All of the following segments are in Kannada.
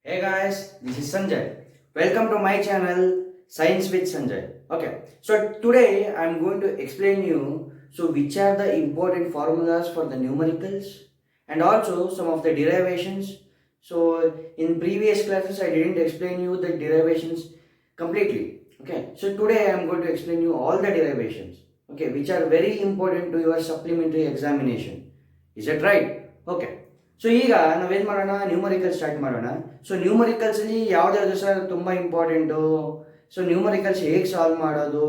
Hey guys, this is Sanjay. Welcome to my channel Science with Sanjay. Okay, so today I'm going to explain you which are the important formulas for the numericals and also some of the derivations. So in previous classes I didn't explain you the derivations completely. Okay, so today I'm going to explain you all the derivations. Okay, which are very important to your supplementary examination. Is that right? Okay. So ಈಗ ನಾವೇನು ಮಾಡೋಣ, ನ್ಯೂಮರಿಕಲ್ ಸ್ಟಾರ್ಟ್ ಮಾಡೋಣ. ಸೊ ನ್ಯೂಮರಿಕಲ್ಸಲ್ಲಿ ಯಾವ್ದಾದ್ರು ಸರ್ ತುಂಬ ಇಂಪಾರ್ಟೆಂಟು. ಸೊ ನ್ಯೂಮರಿಕಲ್ಸ್ ಹೇಗೆ ಸಾಲ್ವ್ ಮಾಡೋದು,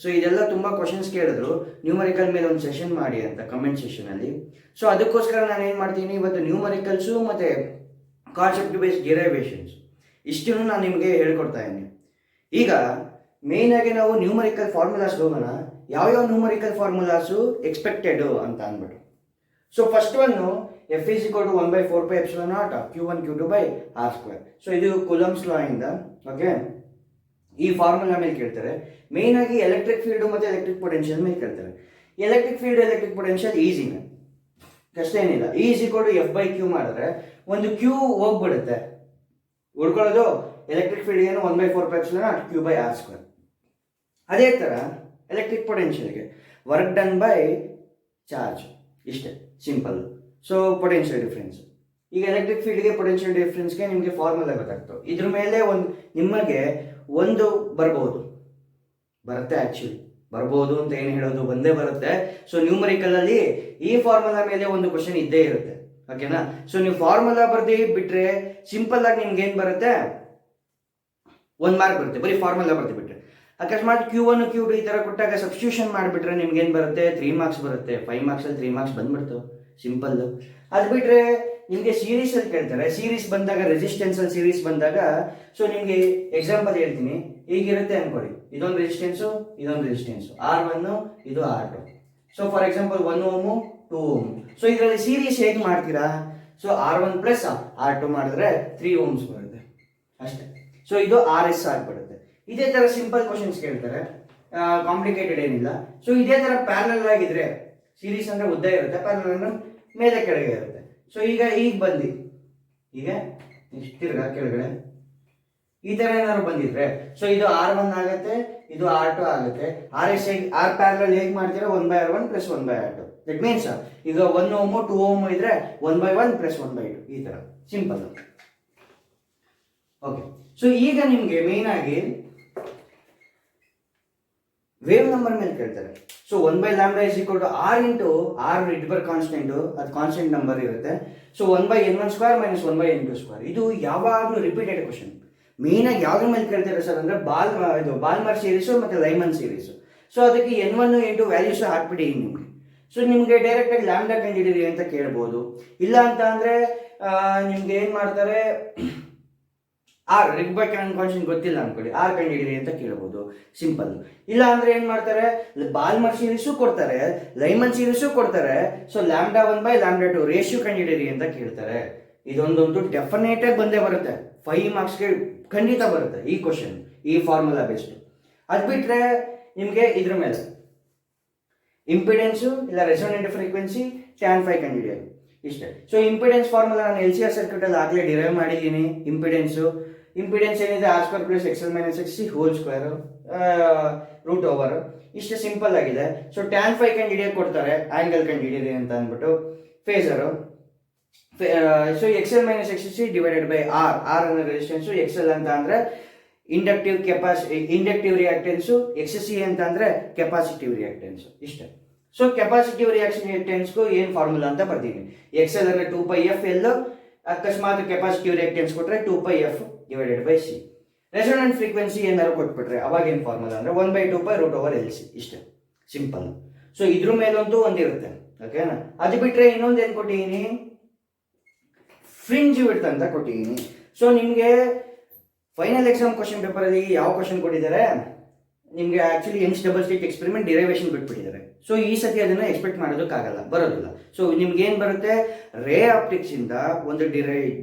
ಸೊ ಇದೆಲ್ಲ ತುಂಬ ಕ್ವಶನ್ಸ್ ಕೇಳಿದ್ರು. ನ್ಯೂಮರಿಕಲ್ ಮೇಲೆ ಒಂದು ಸೆಷನ್ ಮಾಡಿ ಅಂತ ಕಮೆಂಟ್ ಸೆಷನಲ್ಲಿ. ಸೊ ಅದಕ್ಕೋಸ್ಕರ ನಾನು ಏನು ಮಾಡ್ತೀನಿ, ಇವತ್ತು ನ್ಯೂಮರಿಕಲ್ಸು ಮತ್ತು ಕಾನ್ಸೆಪ್ಟ್ ಬೇಸ್ಡ್ ಡಿರೈವೇಷನ್ಸ್ ಇಷ್ಟನ್ನು ನಾನು ನಿಮಗೆ ಹೇಳ್ಕೊಡ್ತಾ ಇದ್ದೀನಿ. ಈಗ ಮೇಯ್ನಾಗಿ ನಾವು ನ್ಯೂಮರಿಕಲ್ ಫಾರ್ಮುಲಾಸ್ಗೆ ಹೋಗೋಣ. ಯಾವ್ಯಾವ ನ್ಯೂಮರಿಕಲ್ ಫಾರ್ಮುಲಾಸು ಎಕ್ಸ್ಪೆಕ್ಟೆಡು ಅಂತ ಅಂದ್ಬಿಟ್ಟು. So first one F is equal to 1 by 4 pi epsilon naught Q1 Q2 by R square. So ಇದು ಕುಲಮ್ಸ್ ಲಾ ಇಂದ ಓಕೆ ಈ ಫಾರ್ಮುಲಾ ಮೇಲೆ ಕೇಳ್ತಾರೆ. ಮೇನ್ ಆಗಿ ಎಲೆಕ್ಟ್ರಿಕ್ ಫೀಲ್ಡ್ ಮತ್ತು ಎಲೆಕ್ಟ್ರಿಕ್ ಪೊಟೆನ್ಷಿಯಲ್ ಮೇಲೆ ಕೇಳ್ತಾರೆ. ಎಲೆಕ್ಟ್ರಿಕ್ ಫೀಲ್ಡ್ ಎಲೆಕ್ಟ್ರಿಕ್ ಪೊಟೆನ್ಷಿಯಲ್ ಈಸಿನೇ, ಕಷ್ಟ ಏನಿಲ್ಲ. E is equal to F by Q ಮಾಡಿದ್ರೆ ಒಂದು Q ಹೋಗ್ಬಿಡುತ್ತೆ, ಉಳ್ಕೊಳ್ಳೋದು ಎಲೆಕ್ಟ್ರಿಕ್ ಫೀಲ್ಡ್ ಏನು 1 by 4 pi epsilon naught Q by R square. ಅದೇ ಥರ ಎಲೆಕ್ಟ್ರಿಕ್ ಪೊಟೆನ್ಷಿಯಲ್ಗೆ ವರ್ಕ್ ಡನ್ ಬೈ ಚಾರ್ಜ್, ಇಷ್ಟೇ ಸಿಂಪಲ್. ಸೊ ಪೊಟೆನ್ಷಿಯಲ್ ಡಿಫ್ರೆನ್ಸ್, ಈಗ ಎಲೆಕ್ಟ್ರಿಕ್ ಫೀಲ್ಡ್ಗೆ ಪೊಟೆನ್ಷಿಯಲ್ ಡಿಫ್ರೆನ್ಸ್ಗೆ ನಿಮಗೆ ಫಾರ್ಮುಲಾ ಗೊತ್ತಾಗ್ತು. ಇದ್ರ ಮೇಲೆ ನಿಮಗೆ ಒಂದು ಬರುತ್ತೆ ಆ್ಯಕ್ಚುಲಿ ಬರ್ಬೋದು ಅಂತ ಏನು ಹೇಳೋದು, ಒಂದೇ ಬರುತ್ತೆ. ಸೊ ನ್ಯೂಮರಿಕಲಲ್ಲಿ ಈ ಫಾರ್ಮುಲಾ ಮೇಲೆ ಒಂದು ಕ್ವಶನ್ ಇದ್ದೇ ಇರುತ್ತೆ, ಓಕೆನಾ. ಸೊ ನೀವು ಫಾರ್ಮುಲಾ ಬರ್ದು ಬಿಟ್ರೆ ಸಿಂಪಲ್ ಆಗಿ ನಿಮ್ಗೆ ಏನು ಬರುತ್ತೆ, 1 ಮಾರ್ಕ್ ಬರುತ್ತೆ ಬರೀ ಫಾರ್ಮುಲಾ ಬರ್ದು ಬಿಟ್ರೆ. ಅಕಸ್ಮಾತ್ Q1 Q2 ಈ ಥರ ಕೊಟ್ಟಾಗ ಸಬ್ಸ್ಟಿಟ್ಯೂಷನ್ ಮಾಡಿಬಿಟ್ರೆ ನಿಮ್ಗೆ ಏನು ಬರುತ್ತೆ, 3 ಮಾರ್ಕ್ಸ್ ಬರುತ್ತೆ. 5 ಮಾರ್ಕ್ಸಲ್ಲಿ 3 ಮಾರ್ಕ್ಸ್ ಬಂದ್ಬಿಡ್ತು, ಸಿಂಪಲ್. ಅದು ಬಿಟ್ಟರೆ ನಿಮಗೆ ಸೀರೀಸಲ್ಲಿ ಕೇಳ್ತಾರೆ. ಸೀರೀಸ್ ಬಂದಾಗ ರೆಸಿಸ್ಟೆನ್ಸಲ್ಲಿ ಸೀರೀಸ್ ಬಂದಾಗ ಸೊ ನಿಮಗೆ ಎಕ್ಸಾಂಪಲ್ ಹೇಳ್ತೀನಿ. ಈಗಿರುತ್ತೆ ಅನ್ಕೊಳ್ಳಿ, ಇದೊಂದು ರೆಸಿಸ್ಟೆನ್ಸು ಇದೊಂದು ರೆಸಿಸ್ಟೆನ್ಸು R1 ಇದು R2. So for example 1 ohm 2 ohm. So ಇದರಲ್ಲಿ ಸೀರೀಸ್ ಹೇಗೆ ಮಾಡ್ತೀರಾ, ಸೊ R1 ಪ್ಲಸ್ R2 ಮಾಡಿದ್ರೆ 3 ಓಮ್ಸ್ ಬರುತ್ತೆ ಅಷ್ಟೇ. ಸೊ ಇದು RS ಆಗಿಬಿಡುತ್ತೆ. ಇದೇ ಥರ ಸಿಂಪಲ್ ಕ್ವಶನ್ಸ್ ಕೇಳ್ತಾರೆ, ಕಾಂಪ್ಲಿಕೇಟೆಡ್ ಏನಿಲ್ಲ. ಸೊ ಇದೇ ಥರ ಪ್ಯಾರಲಲ್ ಆಗಿದ್ರೆ, ಸೀರೀಸ್ ಅಂದರೆ ಉದ್ದ ಇರುತ್ತೆ, ಪ್ಯಾರಲಲ್ ಅಂದರೆ ಮೇಲೆ ಕೆಳಗೆ ಇರುತ್ತೆ. ಸೊ ಈಗ ಬಂದು ಈಗ ತಿರ್ಗಾ ಕೆಳಗಡೆ ಈ ಥರ ಏನಾದ್ರು ಬಂದಿದ್ರೆ ಸೊ ಇದು R1 ಆಗುತ್ತೆ, ಇದು R2 ಆಗುತ್ತೆ. RS R ಪ್ಯಾರಲಲ್ ಹೇಗೆ ಮಾಡ್ತೀರಾ, 1 by R1 plus 1 by R2. That means ಈಗ 1 ಓಮು 2 ಓಮು ಇದ್ರೆ 1 by 1 ಪ್ಲಸ್ 1 by 2 ಈ ಥರ ಸಿಂಪಲ್. ಓಕೆ, ಸೊ ಈಗ ನಿಮಗೆ ಮೇನ್ ಆಗಿ ವೇವ್ ನಂಬರ್ ಮೇಲೆ ಕೇಳ್ತಾರೆ. So 1 by lambda is equal to R into R Rydberg constant, ಅದು ಕಾನ್ಸ್ಟೆಂಟ್ ನಂಬರ್ ಇರುತ್ತೆ. So 1 by n1 square minus 1 by n2 square. ಇದು ಯಾವಾಗಲೂ ರಿಪೀಟೆಡ್ ಕ್ವಶನ್. ಮೇಯ್ನಾಗಿ ಯಾವ್ದ್ರ ಮೇಲೆ ಕೇಳ್ತಾರೆ ಸರ್ ಅಂದರೆ ಬಾಲ್ಮರ್ ಸೀರೀಸು ಮತ್ತು ಲೈಮನ್ ಸೀರೀಸು. ಸೊ ಅದಕ್ಕೆ n1 n2 ವ್ಯಾಲ್ಯೂಸ್ ಹಾಕ್ಬಿಡಿ ನಿಮಗೆ. ಸೊ ನಿಮಗೆ ಡೈರೆಕ್ಟಾಗಿ ಲ್ಯಾಂಬ್ಡಾ ಕಂಡುಹಿಡಿಯಿರಿ ಅಂತ ಕೇಳ್ಬೋದು. ಇಲ್ಲ ಅಂತ ಅಂದರೆ ನಿಮ್ಗೆ ಏನು ಮಾಡ್ತಾರೆ, ಆರ್ ರಿಡ್ಬರ್ ಕಾನ್ಸ್ಟೆಂಟ್ ಗೊತ್ತಿಲ್ಲ ಅನ್ಕೊಳ್ಳಿ, ಆರ್ ಕಂಡುಹಿಡಿಯಿರಿ ಅಂತ ಕೇಳ್ಬೋದು, ಸಿಂಪಲ್. ಇಲ್ಲ ಅಂದ್ರೆ ಏನ್ ಮಾಡ್ತಾರೆ, ಬಾಲ್ಮರ್ ಸೀರೀಸು ಕೊಡ್ತಾರೆ, ಲೈಮನ್ ಸೀರೀಸು ಕೊಡ್ತಾರೆ. So lambda 1 by lambda 2 ratio ಕಂಡುಹಿಡಿಯಿರಿ ಅಂತ ಕೇಳ್ತಾರೆ. ಇದೊಂದೊಂದು ಡೆಫಿನೇಟ್ ಆಗಿ ಬಂದೇ ಬರುತ್ತೆ, 5 ಮಾರ್ಕ್ಸ್ಗೆ ಖಂಡಿತ ಬರುತ್ತೆ ಈ ಕ್ವಶನ್, ಈ ಫಾರ್ಮುಲಾ ಬೇಸ್ಡ್. ಅದು ಬಿಟ್ರೆ ನಿಮಗೆ ಇದ್ರ ಮೇಲೆ ಇಂಪಿಡೆನ್ಸು ಇಲ್ಲ ರೆಸೊನೆಂಟ್ ಫ್ರೀಕ್ವೆನ್ಸಿ tan phi ಕಂಡುಹಿಡಿಯೋದು ಇಷ್ಟೇ. ಸೊ ಇಂಪಿಡೆನ್ಸ್ ಫಾರ್ಮುಲಾ ನಾನು LCR ಸರ್ಕ್ಯೂಟಲ್ಲಿ ಆಗಲೇ ಡಿರೈವ್ ಮಾಡಿದ್ದೀನಿ. ಇಂಪಿಡೆನ್ಸ್ ಏನಿದೆ R square plus XL minus XC whole square root over, ಇಷ್ಟು ಸಿಂಪಲ್ ಆಗಿದೆ. ಸೊ tan phi ಕಂಡುಹಿಡಿಯೋಕೆ ಕೊಡ್ತಾರೆ, ಆ್ಯಂಗಲ್ ಕಂಡುಹಿಡಿಯಿರಿ ಅಂತ ಅಂದ್ಬಿಟ್ಟು. Phasor so XL minus XC divided by R ಅನ್ನೋ ರೆಸಿಸ್ಟೆನ್ಸು, XL ಅಂತ ಅಂದರೆ ಇಂಡಕ್ಟಿವ್ ರಿಯಾಕ್ಟೆನ್ಸು, XC ಅಂತ ಅಂದರೆ ಕೆಪಾಸಿಟಿವ್ ರಿಯಾಕ್ಟೆನ್ಸು ಇಷ್ಟೇ. ಸೊ ಕೆಪಾಸಿಟಿವ್ ರಿಯಾಕ್ಟೆನ್ಸ್ಗೂ ಏನು ಫಾರ್ಮುಲಾ ಅಂತ ಬರ್ತೀನಿ. XL ಅಂದರೆ 2 pi f L, ಅಕಸ್ಮಾತ್ ಕೆಪಾಸಿಟಿವ್ ರಿಯಾಕ್ಟೆನ್ಸ್ ಕೊಟ್ಟರೆ 2 pi f divided by C. Resonant frequency ಏನಾದ್ರು ಕೊಟ್ಬಿಟ್ರೆ ಅವಾಗ ಏನು ಫಾರ್ಮುಲಾ ಅಂದರೆ 1 by 2 pi root over LC ಇಷ್ಟೇ ಸಿಂಪಲ್. ಸೊ ಇದ್ರ ಮೇಲಂತೂ ಒಂದಿರುತ್ತೆ, ಓಕೆನಾ. ಅದು ಬಿಟ್ಟರೆ ಇನ್ನೊಂದು ಏನು ಕೊಟ್ಟಿದ್ದೀನಿ, ಫ್ರಿಂಜ್ ವಿಡ್ತ್ ಅಂತ ಕೊಟ್ಟಿದ್ದೀನಿ. ಸೊ ನಿಮಗೆ ಫೈನಲ್ ಎಕ್ಸಾಮ್ ಕ್ವಶನ್ ಪೇಪರಲ್ಲಿ ಯಾವ ಕ್ವಶನ್ ಕೊಟ್ಟಿದ್ದಾರೆ, ನಿಮಗೆ actually Young's double slit experiment derivation ಬಿಟ್ಬಿಟ್ಟಿದ್ದಾರೆ. ಸೊ ಈ ಸತಿ ಅದನ್ನು ಎಕ್ಸ್ಪೆಕ್ಟ್ ಮಾಡೋದಕ್ಕಾಗಲ್ಲ, ಬರೋದಿಲ್ಲ. ಸೊ ನಿಮ್ಗೆ ಏನು ಬರುತ್ತೆ, ರೇ ಆಪ್ಟಿಕ್ಸಿಂದ ಒಂದು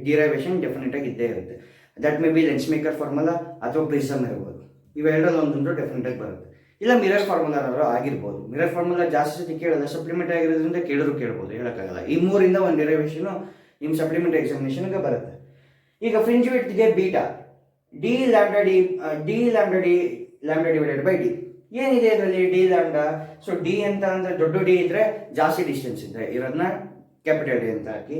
ಡಿರೈವೇಷನ್ ಡೆಫಿನೆಟ್ ಆಗಿ ಇದ್ದೇ ಇರುತ್ತೆ. That may be lens maker formula ಅಥವಾ ಪ್ರಿಸಮ್ ಇರ್ಬೋದು, ಇವೆರಡರಲ್ಲಿ ಒಂದೊಂದು ಡೆಫಿನೆಟ್ ಆಗಿ ಬರುತ್ತೆ. ಇಲ್ಲ ಮಿರರ್ ಫಾರ್ಮುಲಾ ಆಗಿರ್ಬೋದು. ಮಿರರ್ ಫಾರ್ಮುಲಾ ಜಾಸ್ತಿ ಸತಿ ಕೇಳಲ್ಲ, ಸಪ್ಲಿಮೆಂಟ್ ಆಗಿರೋದ್ರಿಂದ ಕೇಳ್ಬೋದು, ಹೇಳೋಕ್ಕಾಗಲ್ಲ. ಈ ಮೂರಿಂದ ಒಂದು ಡಿರೈವೇಷನು ನಿಮ್ಮ ಸಪ್ಲಿಮೆಂಟ್ ಎಕ್ಸಾಮಿನೇಷನ್ಗೆ ಬರುತ್ತೆ. ಈಗ ಫ್ರಿಂಜ್ ವಿಡ್ತ್ಗೆ beta D lambda D lambda divided by d. ಏನಿದೆ ಇದರಲ್ಲಿ ಡಿ ಲ್ಯಾಂಬ್ಡಾ. ಸೊ ಡಿ ಅಂತ ಅಂದ್ರೆ ದೊಡ್ಡ ಡಿ ಇದ್ರೆ ಜಾಸ್ತಿ ಡಿಸ್ಟೆನ್ಸ್ ಇದ್ರೆ ಇರೋದನ್ನ ಕ್ಯಾಪಿಟಲ್ ಡಿ ಅಂತ ಹಾಕಿ,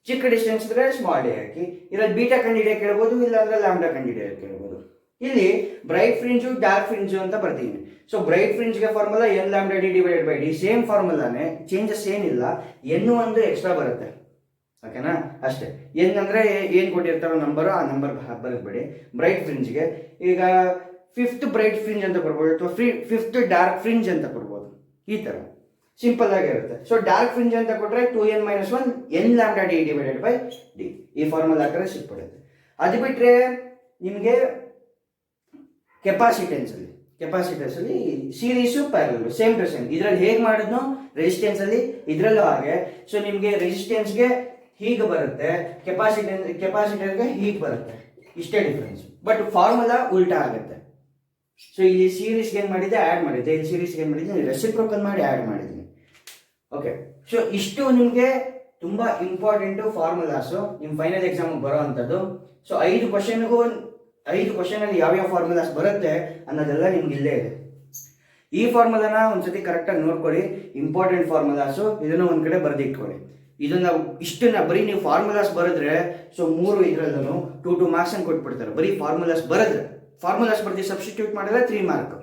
ಚಿಕ್ಕ ಡಿಸ್ಟೆನ್ಸ್ ಇದ್ರೆ ಸ್ಮಾಲ್ ಡಿ ಹಾಕಿ. ಇರೋದು ಬೀಟಾ ಕಂಡಿಡಿಯಕ್ಕೆ ಹೇಳ್ಬೋದು, ಇಲ್ಲ ಅಂದ್ರೆ ಲ್ಯಾಂಬ್ಡಾ ಕಂಡಿಡಿಯಕ್ಕೆ ಹೇಳ್ಬೋದು. ಇಲ್ಲಿ ಬ್ರೈಟ್ ಫ್ರಿಂಜು ಡಾರ್ಕ್ ಫ್ರಿಂಜು ಅಂತ ಬರ್ತೀನಿ. ಸೊ ಬ್ರೈಟ್ ಫ್ರಿಂಜ್ಗೆ formula n lambda D divided by d, same ಫಾರ್ಮುಲಾನೇ, ಚೇಂಜಸ್ ಏನಿಲ್ಲ. ಎನ್ನು ಒಂದು ಎಕ್ಸ್ಟ್ರಾ ಬರುತ್ತೆ, ಓಕೆನಾ, ಅಷ್ಟೇ. ಎನ್ ಅಂದ್ರೆ ಏನು ಕೊಟ್ಟಿರ್ತಾರೋ ನಂಬರು, ಆ ನಂಬರ್ ಬರೆದ್ಬೇಡಿ. ಬ್ರೈಟ್ ಫ್ರಿಂಜ್ಗೆ ಈಗ 5th ಬ್ರೈಟ್ ಫ್ರಿಂಜ್ ಅಂತ ಕೊಡ್ಬೋದು, ಅಥವಾ 5th ಡಾರ್ಕ್ ಫ್ರಿಂಜ್ ಅಂತ ಕೊಡ್ಬೋದು. ಈ ಥರ ಸಿಂಪಲ್ ಆಗಿರುತ್ತೆ. ಸೊ ಡಾರ್ಕ್ ಫ್ರಿಂಜ್ ಅಂತ ಕೊಟ್ಟರೆ 2n-1 n lambda D divided by d, ಈ ಫಾರ್ಮುಲಾ ಹಾಕಿದ್ರೆ ಸಿಕ್ಬಿಡುತ್ತೆ. ಅದು ಬಿಟ್ಟರೆ ನಿಮಗೆ ಕೆಪಾಸಿಟೆನ್ಸ್ ಅಲ್ಲಿ series parallel same to same. ಇದರಲ್ಲಿ ಹೇಗೆ ಮಾಡಿದ್ನೋ ರೆಸಿಸ್ಟೆನ್ಸ್ ಅಲ್ಲಿ ಇದರಲ್ಲೂ ಹಾಗೆ. ಸೊ ನಿಮಗೆ ರೆಸಿಸ್ಟೆನ್ಸ್ಗೆ ಹೀಗೆ ಬರುತ್ತೆ, ಕೆಪಾಸಿಟರ್ಗೆ ಹೀಗೆ ಬರುತ್ತೆ, ಇಷ್ಟೇ ಡಿಫ್ರೆನ್ಸ್. ಬಟ್ ಫಾರ್ಮುಲಾ ಉಲ್ಟಾ ಆಗುತ್ತೆ. ಸೊ ಇಲ್ಲಿ ಸೀರೀಸ್ಗೆ ಏನು ಮಾಡಿದ್ದೆ ಆ್ಯಡ್ ಮಾಡಿದ್ದೆ, ಇಲ್ಲಿ ಸೀರೀಸ್ಗೆ ಏನು ಮಾಡಿದ್ದೆ ರೆಸಿಪ್ರೋಕಲ್ ಮಾಡಿ ಆ್ಯಡ್ ಮಾಡಿದ್ದೀನಿ. ಓಕೆ, ಸೊ ಇಷ್ಟು ನಿಮಗೆ ತುಂಬ ಇಂಪಾರ್ಟೆಂಟು ಫಾರ್ಮುಲಾಸು ನಿಮ್ಮ ಫೈನಲ್ ಎಕ್ಸಾಮಿಗೆ ಬರೋ ಅಂಥದ್ದು. ಸೊ 5 ಕ್ವಶನಲ್ಲಿ ಯಾವ್ಯಾವ ಫಾರ್ಮುಲಾಸ್ ಬರುತ್ತೆ ಅನ್ನೋದೆಲ್ಲ ನಿಮ್ಗೆ ಇಲ್ಲೇ ಇದೆ. ಈ ಫಾರ್ಮುಲಾನ ಒಂದ್ಸತಿ ಕರೆಕ್ಟಾಗಿ ನೋಡ್ಕೊಳ್ಳಿ, ಇಂಪಾರ್ಟೆಂಟ್ ಫಾರ್ಮುಲಾಸು. ಇದನ್ನು ಒಂದು ಕಡೆ ಬರೆದಿಟ್ಕೊಳ್ಳಿ. ಇದನ್ನ ಇಷ್ಟನ್ನ ಬರೀ ನೀವು ಫಾರ್ಮುಲಾಸ್ ಬರೆದ್ರೆ, ಸೊ 3 ಇದರಲ್ಲೂ 2 ಮಾರ್ಕ್ಸ್ ಅನ್ನು ಕೊಟ್ಬಿಡ್ತಾರೆ. ಬರೀ ಫಾರ್ಮುಲಾಸ್ ಬರ್ದು ಸಬ್ಸ್ಟಿಟ್ಯೂಟ್ ಮಾಡಿದ್ರೆ 3 ಮಾರ್ಕ್,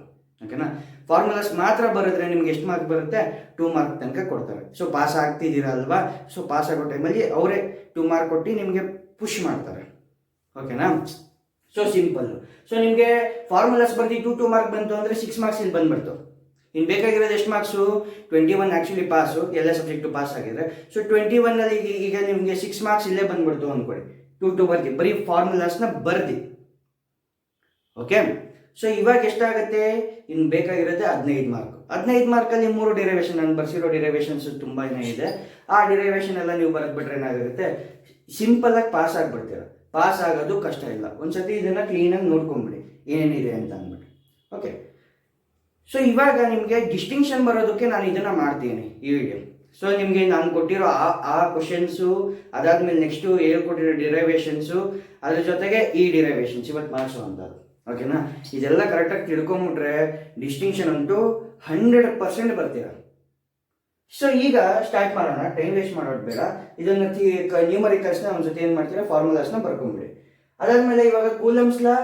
ಓಕೆನಾ. ಫಾರ್ಮುಲಾಸ್ ಮಾತ್ರ ಬರೆದ್ರೆ ನಿಮ್ಗೆ ಎಷ್ಟು ಮಾರ್ಕ್ ಬರುತ್ತೆ, 2 ಮಾರ್ಕ್ ತನಕ ಕೊಡ್ತಾರೆ. ಸೊ ಪಾಸ್ ಆಗ್ತಿದ್ದೀರಾ ಅಲ್ವಾ, ಸೊ ಪಾಸ್ ಆಗೋ ಟೈಮಲ್ಲಿ ಅವರೇ 2 ಮಾರ್ಕ್ ಕೊಟ್ಟು ನಿಮಗೆ ಪುಷ್ ಮಾಡ್ತಾರೆ, ಓಕೆನಾ. So simple. ಸೊ ನಿಮಗೆ ಫಾರ್ಮುಲಾಸ್ ಬರ್ದು 2 ಮಾರ್ಕ್ ಬಂತು ಅಂದರೆ 6 ಮಾರ್ಕ್ಸ್ ಇಲ್ಲಿ ಬಂದ್ಬಿಡ್ತು. ಇನ್ನು ಬೇಕಾಗಿರೋದು ಎಷ್ಟು ಮಾರ್ಕ್ಸು, 21 ಆ್ಯಕ್ಚುಲಿ ಪಾಸು, ಎಲ್ಲ ಸಬ್ಜೆಕ್ಟು ಪಾಸ್ ಆಗಿದ್ರೆ. ಸೊ 21ನಲ್ಲಿ ಈಗ ನಿಮಗೆ 6 ಮಾರ್ಕ್ಸ್ ಇಲ್ಲೇ ಬಂದ್ಬಿಡ್ತು ಅಂದ್ಕೊಳ್ಳಿ. 2 ಬರ್ದಿ ಬರೀ ಫಾರ್ಮುಲಾಸ್ನ ಬರ್ದಿ, ಓಕೆ. ಸೊ ಇವಾಗ ಎಷ್ಟಾಗುತ್ತೆ, ಇನ್ನು ಬೇಕಾಗಿರೋದು 15 ಮಾರ್ಕ್. 15 ಮಾರ್ಕಲ್ಲಿ 3 ಡಿರೈವೇಷನ್, ನಾನು ಬರ್ಸಿರೋ ಡಿರೈವೇಷನ್ಸ್ ತುಂಬಾ ಇದೆ. ಆ ಡಿರೈವೇಷನ್ ಎಲ್ಲ ನೀವು ಬರೆದ್ಬಿಟ್ರೆ ಏನಾಗಿರುತ್ತೆ, ಸಿಂಪಲ್ ಆಗಿ ಪಾಸ್ ಆಗಿಬಿಡ್ತೀರ. ಪಾಸ್ ಆಗೋದು ಕಷ್ಟ ಇಲ್ಲ. ಒಂದ್ಸತಿ ಇದನ್ನ ಕ್ಲೀನಾಗಿ ನೋಡ್ಕೊಂಬಿಡಿ ಏನೇನಿದೆ ಅಂತ ಅಂದ್ಬಿಟ್ಟು, ಓಕೆ. ಸೊ ಇವಾಗ ನಿಮಗೆ ಡಿಸ್ಟಿಂಕ್ಷನ್ ಬರೋದಕ್ಕೆ ನಾನು ಇದನ್ನ ಮಾಡ್ತೀನಿ ಈ ವಿಡಿಯೋ. ಸೊ ನಿಮಗೆ ನಾನು ಕೊಟ್ಟಿರೋ ಆ ಕ್ವಶನ್ಸು, ಅದಾದ್ಮೇಲೆ ನೆಕ್ಸ್ಟು ಹೇಳ್ಕೊಟ್ಟಿರೋ ಡಿರೈವೇಷನ್ಸು, ಅದ್ರ ಜೊತೆಗೆ ಈ ಡಿರೈವೇಷನ್ಸ್ ಇವತ್ತು ಮಾಡಿಸೋ ಅಂಥದ್ದು, ಓಕೆನಾ. ಇದೆಲ್ಲ ಕರೆಕ್ಟಾಗಿ ತಿಳ್ಕೊಂಬಿಟ್ರೆ ಡಿಸ್ಟಿಂಕ್ಷನ್ ಅಂತೂ 100% ಬರ್ತೀರ. ಸೊ ಈಗ ಸ್ಟಾರ್ಟ್ ಮಾಡೋಣ, ಟೈಮ್ ವೇಸ್ಟ್ ಮಾಡೋದು ಬೇಡ. ಇದನ್ನು ನ್ಯೂಮರಿಕಲ್ಸ್ನ ಒಂದ್ಸತಿ ಏನು ಮಾಡ್ತೀರಾ, ಫಾರ್ಮುಲಾಸ್ನ ಬರ್ಕೊಂಬಿಡಿ. ಅದಾದ್ಮೇಲೆ ಇವಾಗ Coulomb's law,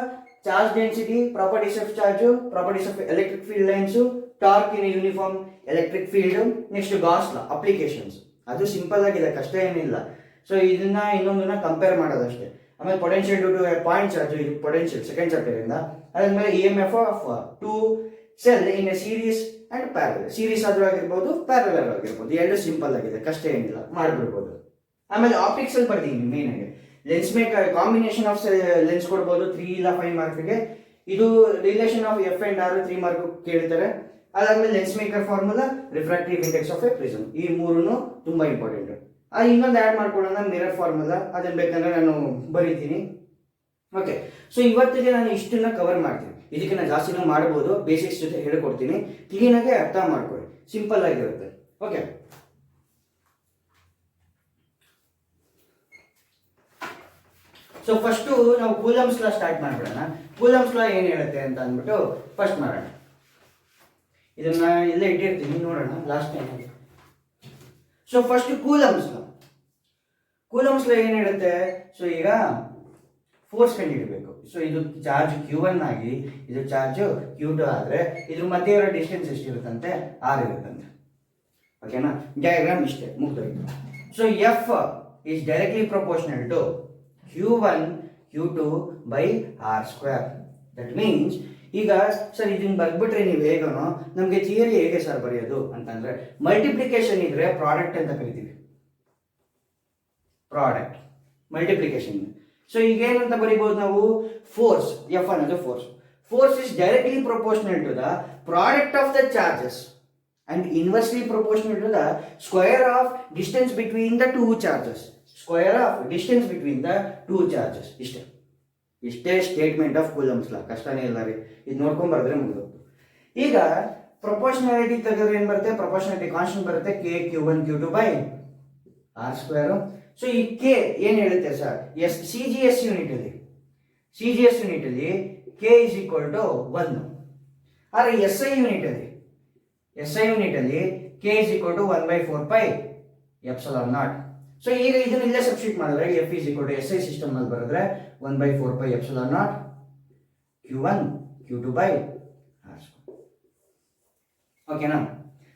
charge density, properties of charge, properties of electric field lines, torque in uniform electric field, next Gauss law applications. ಅದು ಸಿಂಪಲ್ ಆಗಿದೆ, ಕಷ್ಟ ಏನಿಲ್ಲ. ಸೊ ಇದನ್ನ ಇನ್ನೊಂದನ್ನ ಕಂಪೇರ್ ಮಾಡೋದಷ್ಟೇ. ಆಮೇಲೆ potential due to point charge, ಇದು ಪೊಟೆನ್ಷಿಯಲ್ ಸೆಕೆಂಡ್ ಚಾಪ್ಟರ್ ಇಂದ. ಅದಾದ್ಮೇಲೆ EMF of 2 cell in a series and parallel. Series ಆದ್ರೂ ಆಗಿರ್ಬೋದು, ಪ್ಯಾರಲಲ್ ಆಗಿರ್ಬೋದು, ಎರಡು ಸಿಂಪಲ್ ಆಗಿದೆ, ಕಷ್ಟ ಏನಿಲ್ಲ, ಮಾಡ್ಬಿಡ್ಬೋದು. ಆಮೇಲೆ ಆಪ್ಟಿಕ್ಸ್ ಅಲ್ಲಿ ಬರ್ತೀನಿ ಮೇನ್ ಆಗಿ. Lens maker combination of lens ಕೊಡ್ಬೋದು 3 ಇಲ್ಲ 5 ಮಾರ್ಕ್ಗೆ. ಇದು relation of F and R 3 mark ಕೇಳ್ತಾರೆ. ಅದಾದ್ಮೇಲೆ lens maker formula, refractive index of A prism, ಈ 3 ತುಂಬಾ ಇಂಪಾರ್ಟೆಂಟ್. ಇನ್ನೊಂದು ಆ್ಯಡ್ ಮಾಡ್ಕೊಳ್ಳೋಣ ಮಿರರ್ ಫಾರ್ಮುಲಾ, ಅದನ್ನ ಬೇಕಂದ್ರೆ ನಾನು ಬರೀತೀನಿ, ಓಕೆ. ಸೊ ಇವತ್ತಿಗೆ ನಾನು ಇಷ್ಟನ್ನ ಕವರ್ ಮಾಡ್ತೀನಿ. ಇದಕ್ಕೆ ನಾನು ಜಾಸ್ತಿನೂ ಮಾಡ್ಬೋದು, ಬೇಸಿಕ್ಸ್ ಜೊತೆ ಹೇಳ್ಕೊಡ್ತೀನಿ, ಕ್ಲೀನಾಗಿ ಅರ್ಥ ಮಾಡ್ಕೊಳ್ಳಿ, ಸಿಂಪಲ್ ಆಗಿರುತ್ತೆ, ಓಕೆ. ಸೊ ಫಸ್ಟು ನಾವು ಕೂಲಮ್ಸ್ ಲಾ ಸ್ಟಾರ್ಟ್ ಮಾಡ್ಬಿಡೋಣ. ಕೂಲಮ್ಸ್ ಲಾ ಏನು ಹೇಳುತ್ತೆ ಅಂತ ಅಂದ್ಬಿಟ್ಟು ಫಸ್ಟ್ ಮಾಡೋಣ. ಇದನ್ನ ಇಲ್ಲೇ ಇಟ್ಟಿರ್ತೀನಿ, ನೋಡೋಣ last time. So first coulombs law ಏನು ಹೇಳುತ್ತೆ, ಸೊ ಈಗ ಫೋರ್ಸ್ ಕಂಡುಹಿಡಬೇಕು. ಸೊ ಇದು ಚಾರ್ಜ್ Q1 ಆಗಿ ಇದು ಚಾರ್ಜ್ Q2 ಆದರೆ ಇದ್ರ ಮಧ್ಯೆ ಇರೋ ಡಿಸ್ಟೆನ್ಸ್ ಎಷ್ಟಿರುತ್ತಂತೆ, R ಇರುತ್ತಂತೆ, ಓಕೆನಾ. ಡಯಾಗ್ರಾಮ್ ಇಷ್ಟೇ, ಮುಗ್ದೋಯ್ತು. So F is directly proportional to Q1 Q2 by R². That means ಈಗ ಸರ್ ಇದನ್ನ ಬರ್ಬಿಟ್ರೆ ನೀವು ಹೇಗೋ ನಮಗೆ ಥಿಯರಿ ಹೇಗೆ ಸರ್ ಬರೆಯೋದು ಅಂತಂದ್ರೆ, ಮಲ್ಟಿಪ್ಲಿಕೇಶನ್ ಇದ್ರೆ ಪ್ರಾಡಕ್ಟ್ ಅಂತ ಕರಿತೀವಿ, ಪ್ರಾಡಕ್ಟ್ ಮಲ್ಟಿಪ್ಲಿಕೇಶನ್. ಸೊ ಈಗ ಏನಂತ ಬರೀಬಹುದು ನಾವು, ಫೋರ್ಸ್ F ಅನ್ನೋದು force is directly proportional to the product of the charges and inversely proportional to the square of distance between the 2 charges. Square of distance between the 2 charges. ಇಷ್ಟೇ ಸ್ಟೇಟ್ಮೆಂಟ್ ಆಫ್ ಕೂಲಮ್ಸ್ ಲಾ, ಕಷ್ಟನೇ ಇಲ್ಲ ರೀ, ಇದು ನೋಡ್ಕೊಂಡ್ ಬರೆದ್ರೆ ಮುಗಿದು. ಈಗ ಪ್ರಪೋರ್ಷನಾಲಿಟಿ ತೆಗೆದ್ರೆ ಏನ್ ಬರುತ್ತೆ, ಪ್ರಪೋರ್ಷನಾಲಿಟಿ ಕಾನ್ಸ್ಟೆಂಟ್ ಬರುತ್ತೆ, K Q1 Q2 by R². So ಈ ಕೆ ಏನು ಹೇಳುತ್ತೆ sir, C G S unit ಅಲ್ಲಿ ಕೆ ಇಸ್ ಈಕ್ವಲ್ ಟು 1. ಆದರೆ ಎಸ್ ಐ ಯೂನಿಟ್ ಅಲ್ಲಿ K is equal to 1/4 pi epsilon naught. So ಈಗ ಇದನ್ನ ಇಲ್ಲೇ ಸಬ್ಸ್ಟಿಟ್ಯೂಟ್ ಮಾಡಿದ್ರೆ F is equal to S I system ಅಲ್ಲಿ ಬರೆದ್ರೆ 1/4 pi epsilon not Q1 Q2 by R². ಓಕೆನಾ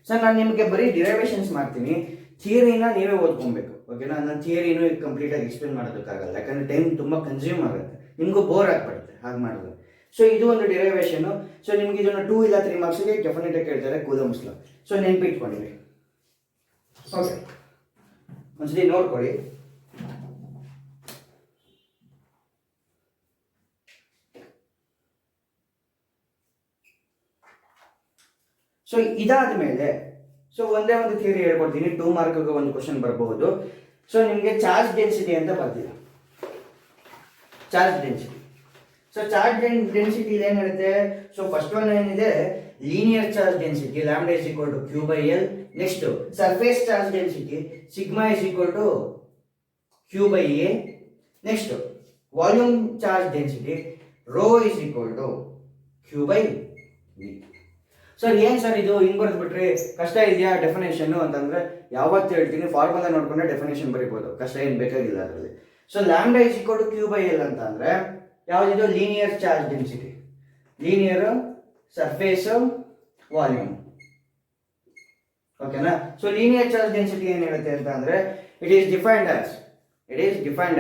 ಸರ್, ನಾನು ನಿಮಗೆ ಬರೀ ಡಿರೈವೇಷನ್ಸ್ ಮಾಡ್ತೀನಿ, ಥಿಯರಿನ ನೀವೇ ಓದ್ಕೊಬೇಕು. ಓಕೆನಾ, ನಾನು ಥಿಯರಿನೂ ಕಂಪ್ಲೀಟ್ ಆಗಿ ಎಕ್ಸ್ಪ್ಲೇನ್ ಮಾಡೋದಕ್ಕಾಗಲ್ಲ, ಯಾಕಂದ್ರೆ ಟೈಮ್ ತುಂಬಾ ಕನ್ಸ್ಯೂಮ್ ಆಗುತ್ತೆ, ನಿಮಗೂ ಬೋರ್ ಆಗ್ಬಿಡುತ್ತೆ ಹಾಗೆ ಮಾಡಿದ್ರೆ. ಸೊ ಇದು ಒಂದು ಡಿರೈವೇಷನ್. ಸೊ ನಿಮ್ಗೆ ಇದನ್ನು 2 ಇಲ್ಲ 3 ಮಾರ್ಕ್ಸ್ಗೆ ಡೆಫಿನೆಟ್ ಆಗಿ ಕೇಳ್ತಾರೆ ಕೂಲಂಬ್ಸ್ ಲಾ. ಸೊ ನೆನ್ಪಿಟ್ಕೊಂಡಿರಿ. ಓಕೆ, ಒಂದ್ಸತಿ ನೋಡ್ಕೊಳ್ಳಿ. ಸೊ ಇದಾದ ಮೇಲೆ ಒಂದೇ ಒಂದು ಥಿಯರಿ ಹೇಳ್ಕೊಡ್ತೀನಿ, 2 ಮಾರ್ಕ್ಗೆ ಒಂದು ಕ್ವಶನ್ ಬರಬಹುದು. ಸೊ ನಿಮಗೆ ಚಾರ್ಜ್ ಡೆನ್ಸಿಟಿ ಅಂತ ಬರ್ತೀರಾ, charge density. So charge density ಏನು ಹೇಳುತ್ತೆ? ಸೊ ಫಸ್ಟ್ ಒನ್ ಏನಿದೆ, linear charge density lambda is equal to Q/L. Next surface charge density sigma is equal to Q/A. Next volume charge density rho is equal to Q/V. Sir ಏನ್ ಸರ್ ಇದು ಹಿಂಗ್ ಬರ್ದ್ಬಿಟ್ರೆ ಕಷ್ಟ ಇದೆಯಾ ಡೆಫಿನೇಷನ್ ಅಂತಂದ್ರೆ, ಯಾವತ್ತು ಹೇಳ್ತೀನಿ ಫಾರ್ಮುಲಾ ನೋಡ್ಕೊಂಡ್ರೆ ಡೆಫಿನೇಷನ್ ಬರೀಬಹುದು, ಕಷ್ಟ ಏನ್ ಬೇಕಾಗಿಲ್ಲ ಅದರಲ್ಲಿ. So lambda is equal to Q/L ಅಂತ ಅಂದ್ರೆ ಯಾವ್ದಿದು? Linear charge density, linear surface volume. ಓಕೆನಾ? ಸೊ ಲೀನಿಯರ್ ಚಾರ್ಜ್ ಡೆನ್ಸಿಟಿ ಏನ್ ಹೇಳುತ್ತೆ ಅಂತ ಅಂದ್ರೆ, it is defined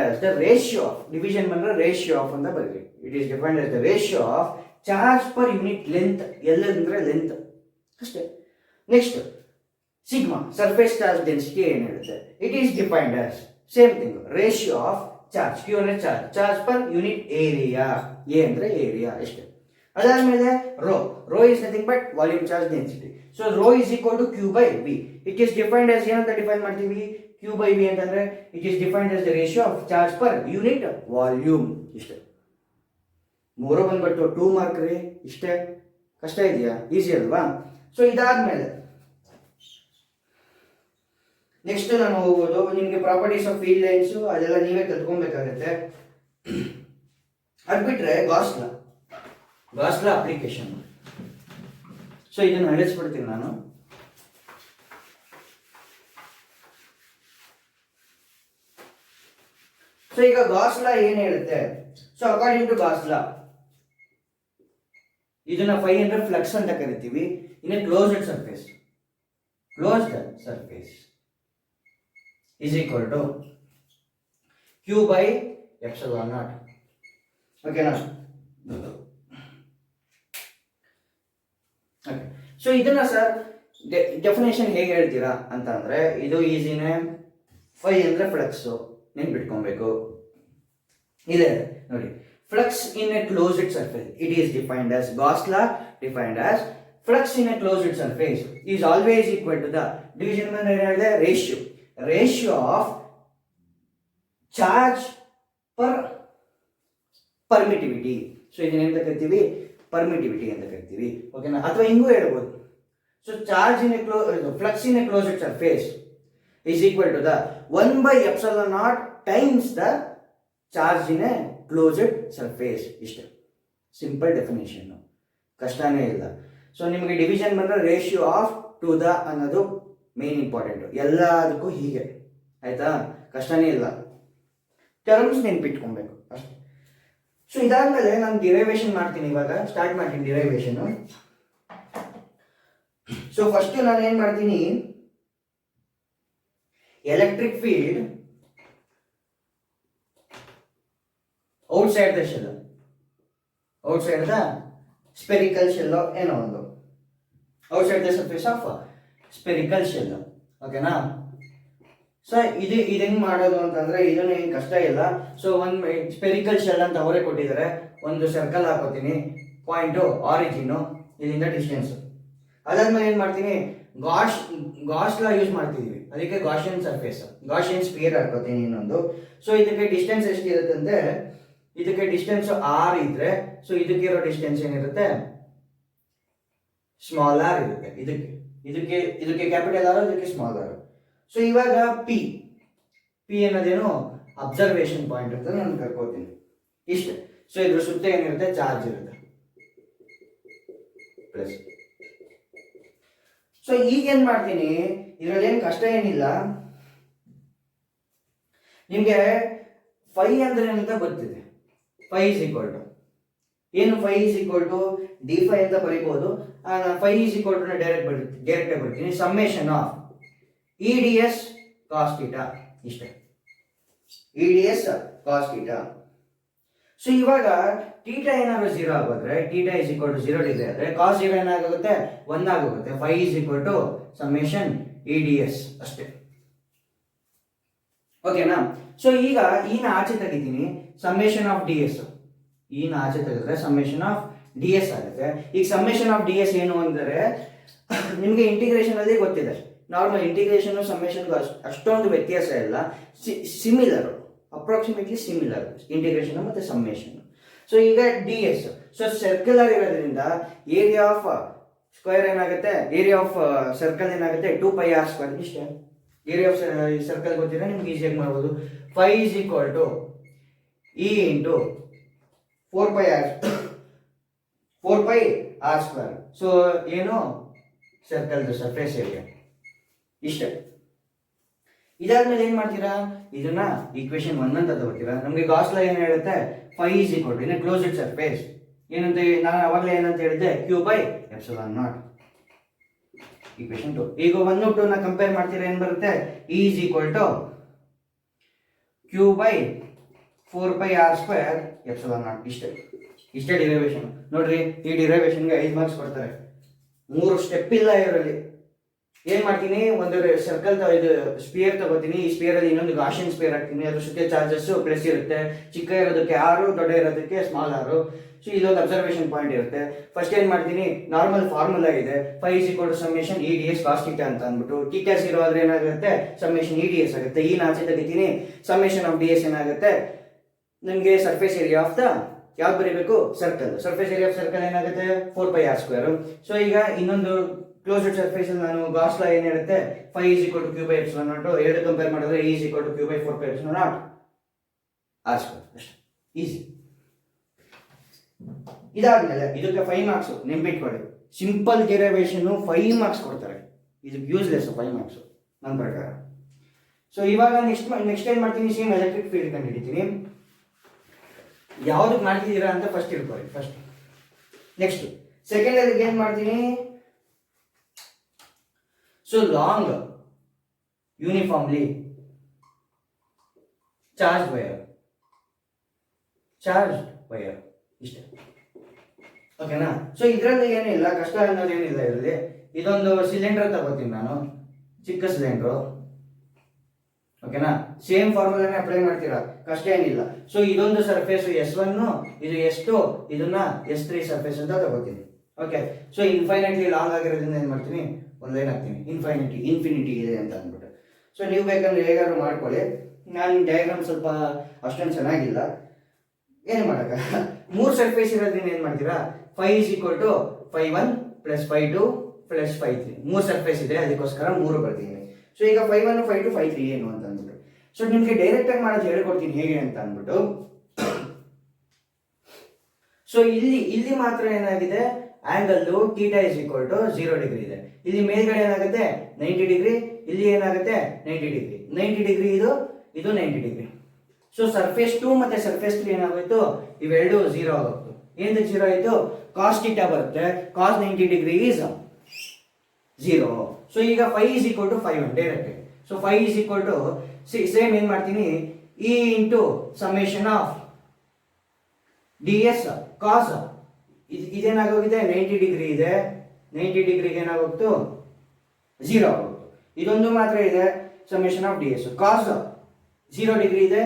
as the ratio of, division ಬಂದ್ರೆ ರೇಷಿಯೋ ಆಫ್ ಅಂತ ಬರೀರಿ. It is defined as the ratio of charge per unit length, l ಅಂದ್ರೆ ಲೆಂತ್ ಅಷ್ಟೇ. Next sigma surface charge density ಏನ್ ಹೇಳುತ್ತೆ? It is defined as same thing, ratio of charge, Q ಅಂದ್ರೆ charge per unit area, A ಅಂದ್ರೆ ಏರಿಯಾ ಅಷ್ಟೇ. ಅದಾದ್ಮೇಲೆ rho is nothing but volume charge density. So rho is equal to Q/V. It is defined as ಏನಂತ ಡಿಫೈನ್ ಮಾಡ್ತೀವಿ? Q/V ಅಂತಂದ್ರೆ it is defined as the ratio of charge per unit volume. ಇಷ್ಟೇ, 3 ಬಂದ್ಬಿಟ್ಟು 2 ಮಾರ್ಕ್ ರೀ. ಇಷ್ಟೇ, ಕಷ್ಟ ಇದೆಯಾ? ಈಸಿ ಅಲ್ವಾ? ಸೊ ಇದಾದ್ಮೇಲೆ ನೆಕ್ಸ್ಟ್ ನಾನು ಹೋಗೋದು ನಿಮಗೆ ಪ್ರಾಪರ್ಟೀಸ್ ಆಫ್ ಫೀಲ್ಡ್ ಲೈನ್ಸ್, ಅದೆಲ್ಲ ನೀವೇ ಕಲ್ತ್ಕೊಬೇಕಾಗುತ್ತೆ. ಅದು ಬಿಟ್ರೆ ಗಾಸ್ ಲಾ ಅಪ್ಲಿಕೇಶನ್. ಸೊ ಇದನ್ನು ಅಳಿಸ್ಬಿಡ್ತೀನಿ ನಾನು. ಸೊ ಈಗ ಗಾಸ್ ಲಾ ಏನ್ ಹೇಳುತ್ತೆ? ಸೊ ಅಕಾರ್ಡಿಂಗ್ ಟು ಗಾಸ್ ಲಾ, ಇದನ್ನ ಫೈ ಅಂದ್ರೆ ಫ್ಲಕ್ಸ್ ಅಂತ ಕರಿತೀವಿ. ಇನ್ನು closed surface is equal to Q/ε0. ಓಕೆನಾ? ಓಕೆ, ಸೊ ಇದನ್ನ ಸರ್ ಡೆಫಿನೇಷನ್ ಹೇಗೆ ಹೇಳ್ತೀರಾ ಅಂತ ಅಂದ್ರೆ, ಇದು ಈಸಿನೇ. ಫೈ ಅಂದ್ರೆ ಫ್ಲಕ್ಸ್, ನೆನ್ಪಿಟ್ಕೊಬೇಕು. ಇದೆ ನೋಡಿ, flux in a closed surface, it is defined as Gauss law defined as flux in a closed surface is always equal to the division by ratio of charge per permittivity. So ಇದನ್ನ ಎಂತ ಕರಿತೀವಿ? ಪರ್ಮಿಟಿವಿಟಿ ಅಂತ ಕರಿತೀವಿ. ಓಕೆನಾ? ಅಥವಾ ಹಿಂಗೂ ಹೇಳ್ಬೋದು. So charge in flux in a closed surface is equal to the 1/ε0 times the charge in a closed surface. ಇಷ್ಟೇ, ಸಿಂಪಲ್ ಡೆಫಿನೇಷನ್, ಕಷ್ಟನೇ ಇಲ್ಲ. ಸೊ ನಿಮಗೆ ಡಿವಿಷನ್ ಬಂದ್ರೆ ರೇಷಿಯೋ ಆಫ್ ಟು ದ ಅನ್ನೋದು ಮೇನ್ ಇಂಪಾರ್ಟೆಂಟ್, ಎಲ್ಲದಕ್ಕೂ ಹೀಗೆ. ಆಯ್ತಾ? ಕಷ್ಟನೇ ಇಲ್ಲ, ಟರ್ಮ್ಸ್ ನೆನ್ಪಿಟ್ಕೊಬೇಕು ಅಷ್ಟೇ. ಸೊ ಇದಾದ್ಮೇಲೆ ನಾನು ಡಿರೈವೇಶನ್ ಮಾಡ್ತೀನಿ. ಇವಾಗ ಸ್ಟಾರ್ಟ್ ಮಾಡ್ತೀನಿ ಡಿರೈವೇಶನ್. ಸೊ ಫಸ್ಟ್ ನಾನು ಏನ್ ಮಾಡ್ತೀನಿ, electric field outside the shell, outside the spherical shell, ಏನೋ ಒಂದು outside the surface of spherical shell. ಓಕೆನಾ? ಸೊ ಇದು ಹೆಂಗ್ ಮಾಡೋದು ಅಂತಂದ್ರೆ, ಇದನ್ನು ಏನು ಕಷ್ಟ ಇಲ್ಲ. ಸೊ ಒಂದು ಸ್ಪೆರಿಕಲ್ ಶೆಲ್ ಅಂತ ಅವರೇ ಕೊಟ್ಟಿದ್ದಾರೆ. ಒಂದು ಸರ್ಕಲ್ ಹಾಕೋತೀನಿ, ಪಾಯಿಂಟ್ ಆರಿಜಿನ್, ಇಲ್ಲಿಂದ ಡಿಸ್ಟೆನ್ಸ್. ಅದಾದ್ಮೇಲೆ ಏನ್ ಮಾಡ್ತೀನಿ, ಗಾಸ್ ಲಾ ಯೂಸ್ ಮಾಡ್ತಿದೀವಿ, ಅದಕ್ಕೆ ಗಾಷಿಯನ್ ಸರ್ಫೇಸ್, ಗಾಷಿಯನ್ ಸ್ಪಿಯರ್ ಹಾಕೋತೀನಿ ಇನ್ನೊಂದು. ಸೊ ಇದಕ್ಕೆ ಡಿಸ್ಟೆನ್ಸ್ ಎಷ್ಟಿರುತ್ತೆ? ಇದಕ್ಕೆ ಡಿಸ್ಟೆನ್ಸ್ r ಇದ್ರೆ, ಸೊ ಇದಕ್ಕಿರೋ ಡಿಸ್ಟೆನ್ಸ್ ಏನಿರುತ್ತೆ? ಸ್ಮಾಲ್ r ಇರುತ್ತೆ. ಇದಕ್ಕೆ ಕ್ಯಾಪಿಟಲ್ R, ಇದಕ್ಕೆ ಸ್ಮಾಲ್ r. ಸೊ ಇವಾಗ P ಪಿ ಅನ್ನೋದೇನು ಅಬ್ಸರ್ವೇಷನ್ ಪಾಯಿಂಟ್ ಅಂತ ನಾನು ಕರ್ಕೋತೀನಿ ಇಷ್ಟೇ. ಸೊ ಇದ್ರ ಸುತ್ತ ಏನಿರುತ್ತೆ, ಚಾರ್ಜ್ ಇರುತ್ತೆ ಪ್ಲಸ್. ಸೊ ಈಗ ಏನ್ ಮಾಡ್ತೀನಿ, ಇದ್ರಲ್ಲಿ ಏನು ಕಷ್ಟ ಏನಿಲ್ಲ. ನಿಮ್ಗೆ ಫೈ ಅಂದ್ರೆ ಏನಂತ ಗೊತ್ತಿದೆ. ಫೈ ಇಸ್ ಈಕ್ವಲ್ ಟು ಏನು, phi is equal to D phi ಅಂತ ಬರೀಬಹುದು. Phi is equal to direct ಆಗಿ ಬರ್ತೀನಿ, summation of E D S cos theta ಇಷ್ಟೇ, E D S cos theta. So ಇವಾಗ ಥೀಟಾ ಏನಾದ್ರು 0 ಆಗೋದ್ರೆ, theta is equal to 0 degree ಆದ್ರೆ ಕಾಸ್ 0 ಏನಾಗುತ್ತೆ, 1 ಆಗೋಗುತ್ತೆ. Phi is equal to summation E D S ಅಷ್ಟೇ. ಓಕೆನಾ? ಸೊ ಈಗ ಈನ ಆಚೆ ತೆಗಿತೀನಿ, ಸಮ್ಮೇಷನ್ ಆಫ್ ಡಿ ಎಸ್. ಈನ ಆಚೆ ತೆಗೆದ್ರೆ ಸಮ್ಮೇಷನ್ ಆಫ್ ಡಿ ಎಸ್ ಆಗುತ್ತೆ. ಈಗ ಸಮ್ಮೇಷನ್ ಆಫ್ ಡಿ ಎಸ್ ಏನು ಅಂದರೆ, ನಿಮಗೆ ಇಂಟಿಗ್ರೇಷನ್ ಅಲ್ಲಿ ಗೊತ್ತಿದೆ, ನಾರ್ಮಲ್ ಇಂಟಿಗ್ರೇಷನ್ ಸಮ್ಮೇಷನ್ ಅಷ್ಟೊಂದು ವ್ಯತ್ಯಾಸ ಇಲ್ಲ, ಸಿಮಿಲರ್, ಅಪ್ರಾಕ್ಸಿಮೇಟ್ಲಿ ಸಿಮಿಲರ್ ಇಂಟಿಗ್ರೇಷನ್ ಮತ್ತೆ ಸಮ್ಮೇಷನ್. ಸೊ ಈಗ ಡಿ ಎಸ್, ಸೊ ಸರ್ಕ್ಯುಲರ್ ಇರೋದ್ರಿಂದ ಏರಿಯಾ ಆಫ್ ಸ್ಕ್ವೇರ್ ಏನಾಗುತ್ತೆ, ಏರಿಯಾ ಆಫ್ ಸರ್ಕಲ್ ಏನಾಗುತ್ತೆ 2πr². ಇಷ್ಟೇ. ಏರಿಯಾ ಆಫ್ ಸರ್ಕಲ್ ಗೊತ್ತಿದ್ರೆ ನಿಮ್ಗೆ ಈಸಿಯಾಗಿ ಮಾಡ್ಬೋದು. Phi is equal to E into 4πr². So ಏನು, ಸರ್ಕಲ್ದು ಸರ್ಫೇಸ್ ಏರಿಯಾ ಇಷ್ಟೇ. ಇದಾದ್ಮೇಲೆ ಏನ್ ಮಾಡ್ತೀರಾ, ಇದನ್ನ ಈಕ್ವೇಶನ್ 1 ಅಂತ ತಗೋತೀರಾ. ನಮ್ಗೆ ಗಾಸ್ ಲಾ ಏನ್ ಹೇಳುತ್ತೆ, phi is equal to in closed surface ಏನಂತ ನಾನು ಅವಾಗಲೇ ಏನಂತ ಹೇಳಿದ್ದೆ, Q/ε0. ಈಕ್ವೇಶನ್ 2. ಈಗ 1 2 ನ ಕಂಪೇರ್ ಮಾಡ್ತೀರಾ, ಏನ್ ಬರುತ್ತೆ, E is equal to Q/4πr²ε0. ಇಷ್ಟೇ ಡಿರೈವೇಶನ್. ನೋಡ್ರಿ, ಈ ಡಿರೈವೇಶನ್ಗೆ 5 ಮಾರ್ಕ್ಸ್ ಕೊಡ್ತಾರೆ. 3 ಸ್ಟೆಪ್ ಇಲ್ಲ ಇದರಲ್ಲಿ. ಏನ್ ಮಾಡ್ತೀನಿ, ಒಂದು ಸರ್ಕಲ್ ಇದು ಸ್ಪಿಯರ್ ತಗೋತೀನಿ, ಈ ಸ್ಪಿಯರ್ ಅಲ್ಲಿ ಇನ್ನೊಂದು ಗಾಷಿಯನ್ ಸ್ಪಿಯರ್ ಹಾಕ್ತೀನಿ, ಅದ್ರ ಸುತ್ತ ಚಾರ್ಜಸ್ ಪ್ಲಸ್ ಇರುತ್ತೆ, ಚಿಕ್ಕ ಇರೋದಕ್ಕೆ 6, ದೊಡ್ಡ ಇರೋದಕ್ಕೆ ಸ್ಮಾಲ್ 6. ಸೊ ಇಲ್ಲೊಂದು ಅಬ್ಸರ್ವೇಷನ್ ಪಾಯಿಂಟ್ ಇರುತ್ತೆ. ಫಸ್ಟ್ ಏನ್ ಮಾಡ್ತೀನಿ, ನಾರ್ಮಲ್ ಫಾರ್ಮುಲಾ ಇದೆ, phi is equal to summation E D S cos theta ಅಂತ ಅಂದ್ಬಿಟ್ಟು, ಥೀಟಾ 0 ಆದ್ರೆ ಏನಾಗುತ್ತೆ, ಸಮ್ಮೇಷನ್ ಇ ಡಿ ಎಸ್ ಆಗುತ್ತೆ. ಈ ಆಚೆ ತೆಗಿತೀನಿ, ಸಮ್ಮೇಷನ್ ಆಫ್ ಡಿ ಎಸ್ ಏನಾಗುತ್ತೆ, ನಿಮಗೆ ಸರ್ಫೇಸ್ ಏರಿಯಾ ಆಫ್ ದ ಯಾವ್ದು ಬರೀಬೇಕು, circle. Surface area of circle ಏನಾಗುತ್ತೆ 4πr². ಸೊ ಈಗ ಇನ್ನೊಂದು ಕ್ಲೋಸ್ಡ್ ಸರ್ಫೇಸ್ ಅಲ್ಲಿ ನಾನು ಗಾಸ್ ಲಾ ಏನ್ ಹೇಳುತ್ತೆ, phi is equal to Q/ε0. ಎರಡು ಕಂಪೇರ್ ಮಾಡಿದ್ರೆ E is equal to Q/4πε0 r². ಅಷ್ಟೇ, ಈಸಿ. ಇದಾದ್ಮೇಲೆ ಇದಕ್ಕೆ 5 ಮಾರ್ಕ್ಸ್ ನೆನ್ಪಿಟ್ಕೊಳ್ಳಿ. ಸಿಂಪಲ್ ಡೆರಿವೇಶನ್ 5 ಮಾರ್ಕ್ಸ್ ಕೊಡ್ತಾರೆ, ಇದು ಯೂಸ್ಲೆಸ್ 5 ಮಾರ್ಕ್ಸ್ ನನ್ನ ಪ್ರಕಾರ. ಸೊ ಇವಾಗ ನೆಕ್ಸ್ಟ್ ಏನ್ ಮಾಡ್ತೀನಿ, ಸೇಮ್ ಎಲೆಕ್ಟ್ರಿಕ್ ಫೀಲ್ಡ್ ಕಂಡುಹಿಡಿತೀನಿ. ಯಾವ್ದಕ್ಕೆ ಮಾಡ್ತಿದ್ದೀರಾ ಅಂತ ಫಸ್ಟ್ ತಿಳ್ಕೊಳ್ಳಿ. ಫಸ್ಟ್ ನೆಕ್ಸ್ಟ್ ಸೆಕೆಂಡ್ ಅಲ್ಲಿ ಏನ್ ಮಾಡ್ತೀನಿ, so long uniformly charge wire ಇಷ್ಟೇ. ಓಕೆನಾ? ಸೊ ಇದರಲ್ಲಿ ಏನಿಲ್ಲ, ಕಷ್ಟ ಅನ್ನೋದು ಏನಿಲ್ಲ ಇದರಲ್ಲಿ. ಇದೊಂದು ಸಿಲಿಂಡರ್ ತಗೋತೀನಿ ನಾನು, ಚಿಕ್ಕ ಸಿಲಿಂಡ್ರು. ಓಕೆನಾ? ಸೇಮ್ ಫಾರ್ಮುಲಾನೇ ಅಪ್ಲೈ ಮಾಡ್ತೀರಾ, ಕಷ್ಟ ಏನಿಲ್ಲ. ಸೊ ಇದೊಂದು ಸರ್ಫೇಸ್ S1, ಇದು S2, ಇದನ್ನ S3 ಸರ್ಫೇಸ್ ಅಂತ ತಗೋತೀನಿ. ಓಕೆ. ಸೊ ಇನ್ಫೈನೈಟ್ಲಿ ಲಾಂಗ್ ಆಗಿರೋದ್ರಿಂದ ಏನ್ ಮಾಡ್ತೀನಿ, ಒಂದು ಲೈನ್ ಹಾಕ್ತೀನಿ, ಇನ್ಫಿನಿಟಿ ಇದೆ ಅಂತ ಅಂದ್ಬಿಟ್ಟು. ಸೊ ನೀವು ಬೇಕಂದ್ರೆ ಹೇಗಾದ್ರು ಮಾಡ್ಕೊಳ್ಳಿ. ನಾನು ಡಯಾಗ್ರಾಮ್ ಸ್ವಲ್ಪ ಅಷ್ಟೊಂದು ಚೆನ್ನಾಗಿಲ್ಲ, ಏನು ಮಾಡಕ್ಕ. 3 ಸರ್ಫೇಸ್ ಇರೋದ್ರಿಂದ ಏನ್ ಮಾಡ್ತೀರಾ, phi is equal to φ1 plus φ2 plus φ3. 3 surface ಇದೆ, ಅದಕ್ಕೋಸ್ಕರ 3 ಬರ್ತೀನಿ. ಸೊ ಈಗ φ1 φ2 φ3 ಏನು ಅಂತ ಅಂದ್ಬಿಟ್ಟು, ಸೊ ನಿಮ್ಗೆ ಡೈರೆಕ್ಟ್ ಆಗಿ ಮಾಡೋದು ಹೇಳ್ಕೊಡ್ತೀನಿ ಹೇಗೆ ಅಂತ ಅಂದ್ಬಿಟ್ಟು. ಸೊ ಇಲ್ಲಿ ಮಾತ್ರ ಏನಾಗಿದೆ, angle theta is equal to 0 degree ಇದೆ. ಇಲ್ಲಿ ಮೇಲ್ಗಡೆ ಏನಾಗುತ್ತೆ 90 ಡಿಗ್ರಿ, ಇಲ್ಲಿ ಏನಾಗುತ್ತೆ 90 ಡಿಗ್ರಿ. 90 ಡಿಗ್ರಿ ಇದು 90 ಡಿಗ್ರಿ. ಸೊ ಸರ್ಫೇಸ್ 2 ಮತ್ತೆ ಸರ್ಫೇಸ್ 3 ಏನಾಗೋಯ್ತು, ಇವೆರಡು 0 ಆಗೋಯ್ತು. ಏನಕ್ಕೆ 0 ಆಯ್ತು, ಕಾಸ್ ಥೀಟಾ ಬರುತ್ತೆ, ಕಾಸ್ 90 ಡಿಗ್ರಿ ಈಸ್ 0. ಸೊ ಈಗ phi is equal to φ1 direct. So phi is equal to same ಏನ್ ಮಾಡ್ತೀನಿ, E into summation of D S cos, ಇದೇನಾಗೋಗಿದೆ 90 ಡಿಗ್ರಿ ಇದೆ, 90 ಡಿಗ್ರಿಗೆ ಏನಾಗೋಗ್ತು 0 ಆಗೋಗ್ತು. ಇದೊಂದು ಮಾತ್ರ ಇದೆ, summation of D S. Cos 0 degree ಇದೆ,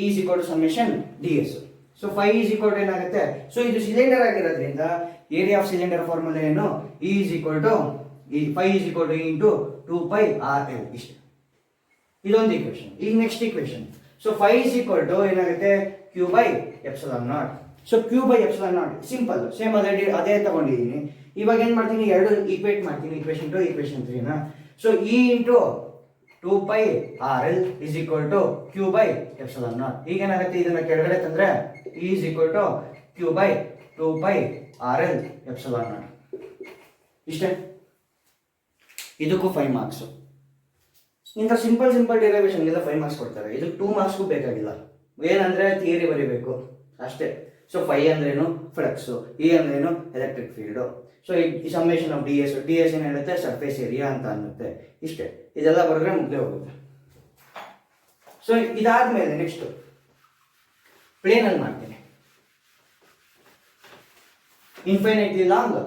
E is equal to summation D S. So phi is equal to ಏನಾಗುತ್ತೆ, ಸೊ ಇದು ಸಿಲಿಂಡರ್ ಆಗಿರೋದ್ರಿಂದ ಏರಿಯಾ ಆಫ್ ಸಿಲಿಂಡರ್ ಫಾರ್ಮುಲಾ ಏನು, E is equal to phi is equal to into 2πr/L ಇಷ್ಟು. ಇದೊಂದು ಈಕ್ವೇಶನ್. ಈಗ next equation, so phi is equal to ಏನಾಗುತ್ತೆ Q/ε0. So Q/ε0 simple, same ಅದೇ ತಗೊಂಡಿದ್ದೀನಿ. ಇವಾಗ ಏನ್ ಮಾಡ್ತೀನಿ, ಎರಡು ಈಕ್ವೇಟ್ ಮಾಡ್ತೀನಿ, ಈಕ್ವೇಶನ್ 2 ಈಕ್ವೇಶನ್ 3 ನ. So E into 2 pi RL is equal to Q by epsilon naught. ಈಗೇನಾಗುತ್ತೆ, ಇದನ್ನ ಕೆಳಗಡೆ ತಂದ್ರೆ E is equal to Q by 2 pi RL epsilon naught. ಇಷ್ಟೇ. ಇದಕ್ಕೂ 5 ಮಾರ್ಕ್ಸ್. ಇಂಥ ಸಿಂಪಲ್ ಡಿರೈವೇಷನ್ಗೆಲ್ಲ 5 ಮಾರ್ಕ್ಸ್ ಕೊಡ್ತಾರೆ. ಇದಕ್ಕೆ 2 ಮಾರ್ಕ್ಸ್ಗೂ ಬೇಕಾಗಿಲ್ಲ. ಏನಂದ್ರೆ ಥಿಯರಿ ಬರೀಬೇಕು ಅಷ್ಟೇ. ಸೊ ಫೈ ಅಂದ್ರೇನು, ಫ್ಲಕ್ಸು. ಇ ಅಂದ್ರೇನು, ಎಲೆಕ್ಟ್ರಿಕ್ ಫೀಲ್ಡು. ಸೊ ಈ ಸಮ್ಮೇಷನ್ ಆಫ್ ಡಿ ಎಸ್ ಏನು ಹೇಳುತ್ತೆ, ಸರ್ಫೇಸ್ ಏರಿಯಾ ಅಂತ ಅನ್ನುತ್ತೆ. ಇಷ್ಟೇ. ಇದೆಲ್ಲ ಬರೆದ್ರೆ ಮುಗ್ದೇ ಹೋಗುತ್ತೆ. ಸೊ ಇದಾದ್ಮೇಲೆ ನೆಕ್ಸ್ಟ್ ಪ್ಲೇನಲ್ಲಿ ಮಾಡ್ತೀನಿ. ಇನ್ಫೈನೈಟ್ಲಿ ಲಾಂಗ್,